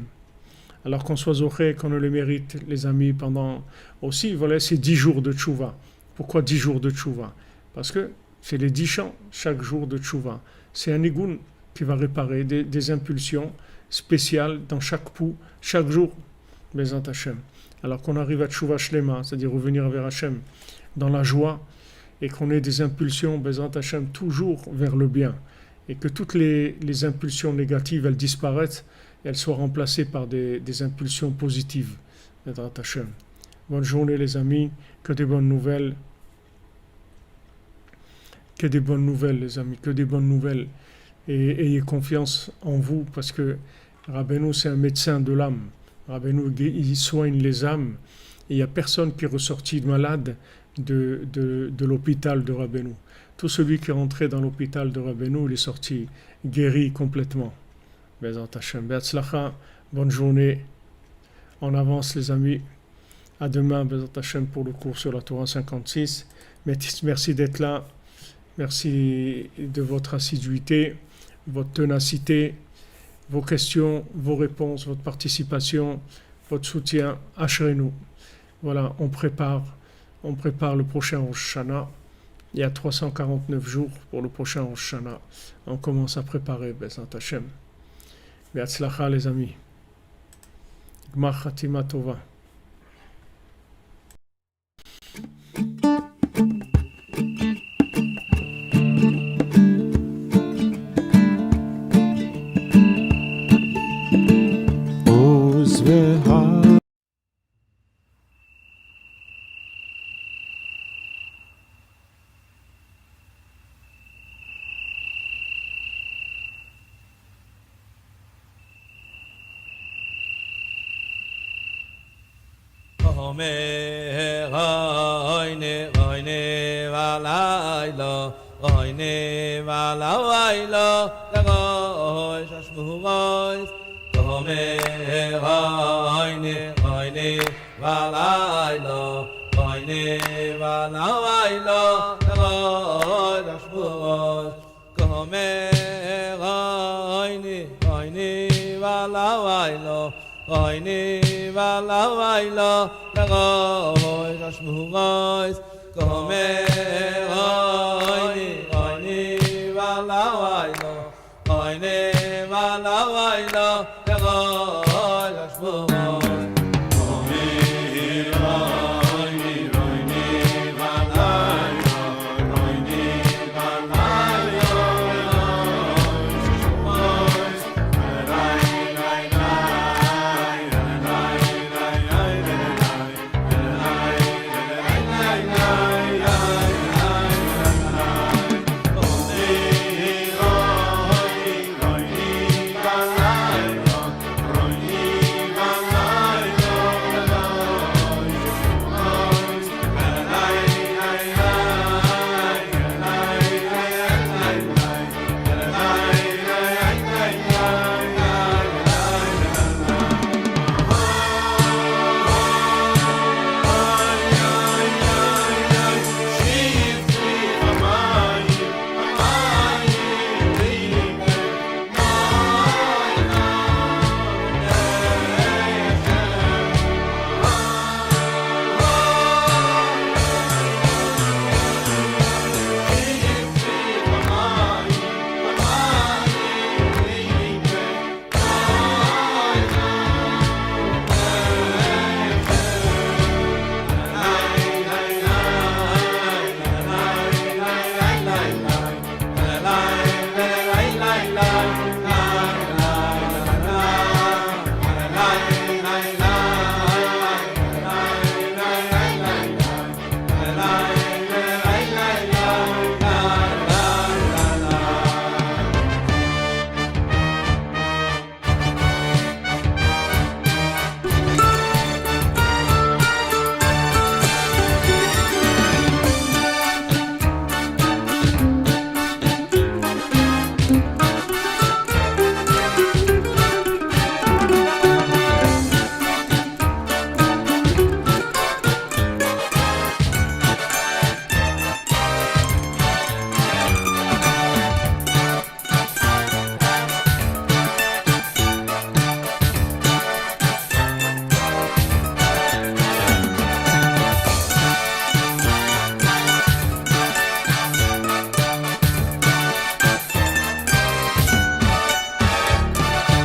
Alors qu'on soit zoché, qu'on le mérite, les amis, pendant aussi, voilà, c'est 10 jours de tchouva. Pourquoi 10 jours de tchouva? Parce que c'est les 10 chants chaque jour de tchouva. C'est un nigun qui va réparer des impulsions spéciales dans chaque pouls, chaque jour. Bezat Hashem. Alors qu'on arrive à tchouva shlema, c'est-à-dire revenir vers Hashem dans la joie, et qu'on ait des impulsions, Bezat Hashem, toujours vers le bien. Et que toutes les impulsions négatives, elles disparaissent, et elles soient remplacées par des impulsions positives. Bezat Hashem. Bonne journée les amis, que des bonnes nouvelles. Que des bonnes nouvelles les amis, que des bonnes nouvelles. Et ayez confiance en vous, parce que Rabbeinu c'est un médecin de l'âme. Rabbeinu il soigne les âmes, il n'y a personne qui est ressorti malade de l'hôpital de Rabbeinu. Tout celui qui est rentré dans l'hôpital de Rabbeinu, il est sorti guéri complètement. Bezat Hashem. Be'atzlacha, bonne journée. On avance les amis. À demain, Bezat Hashem, pour le cours sur la Torah 56. Merci d'être là. Merci de votre assiduité, votre ténacité, vos questions, vos réponses, votre participation, votre soutien. Ashrenu. Voilà, on prépare le prochain Rosh Hashanah. Il y a 349 jours pour le prochain Rosh Hashanah. On commence à préparer, Bezat Hashem. Be'atzlacha les amis. Gmar Chatima Tova. Oine,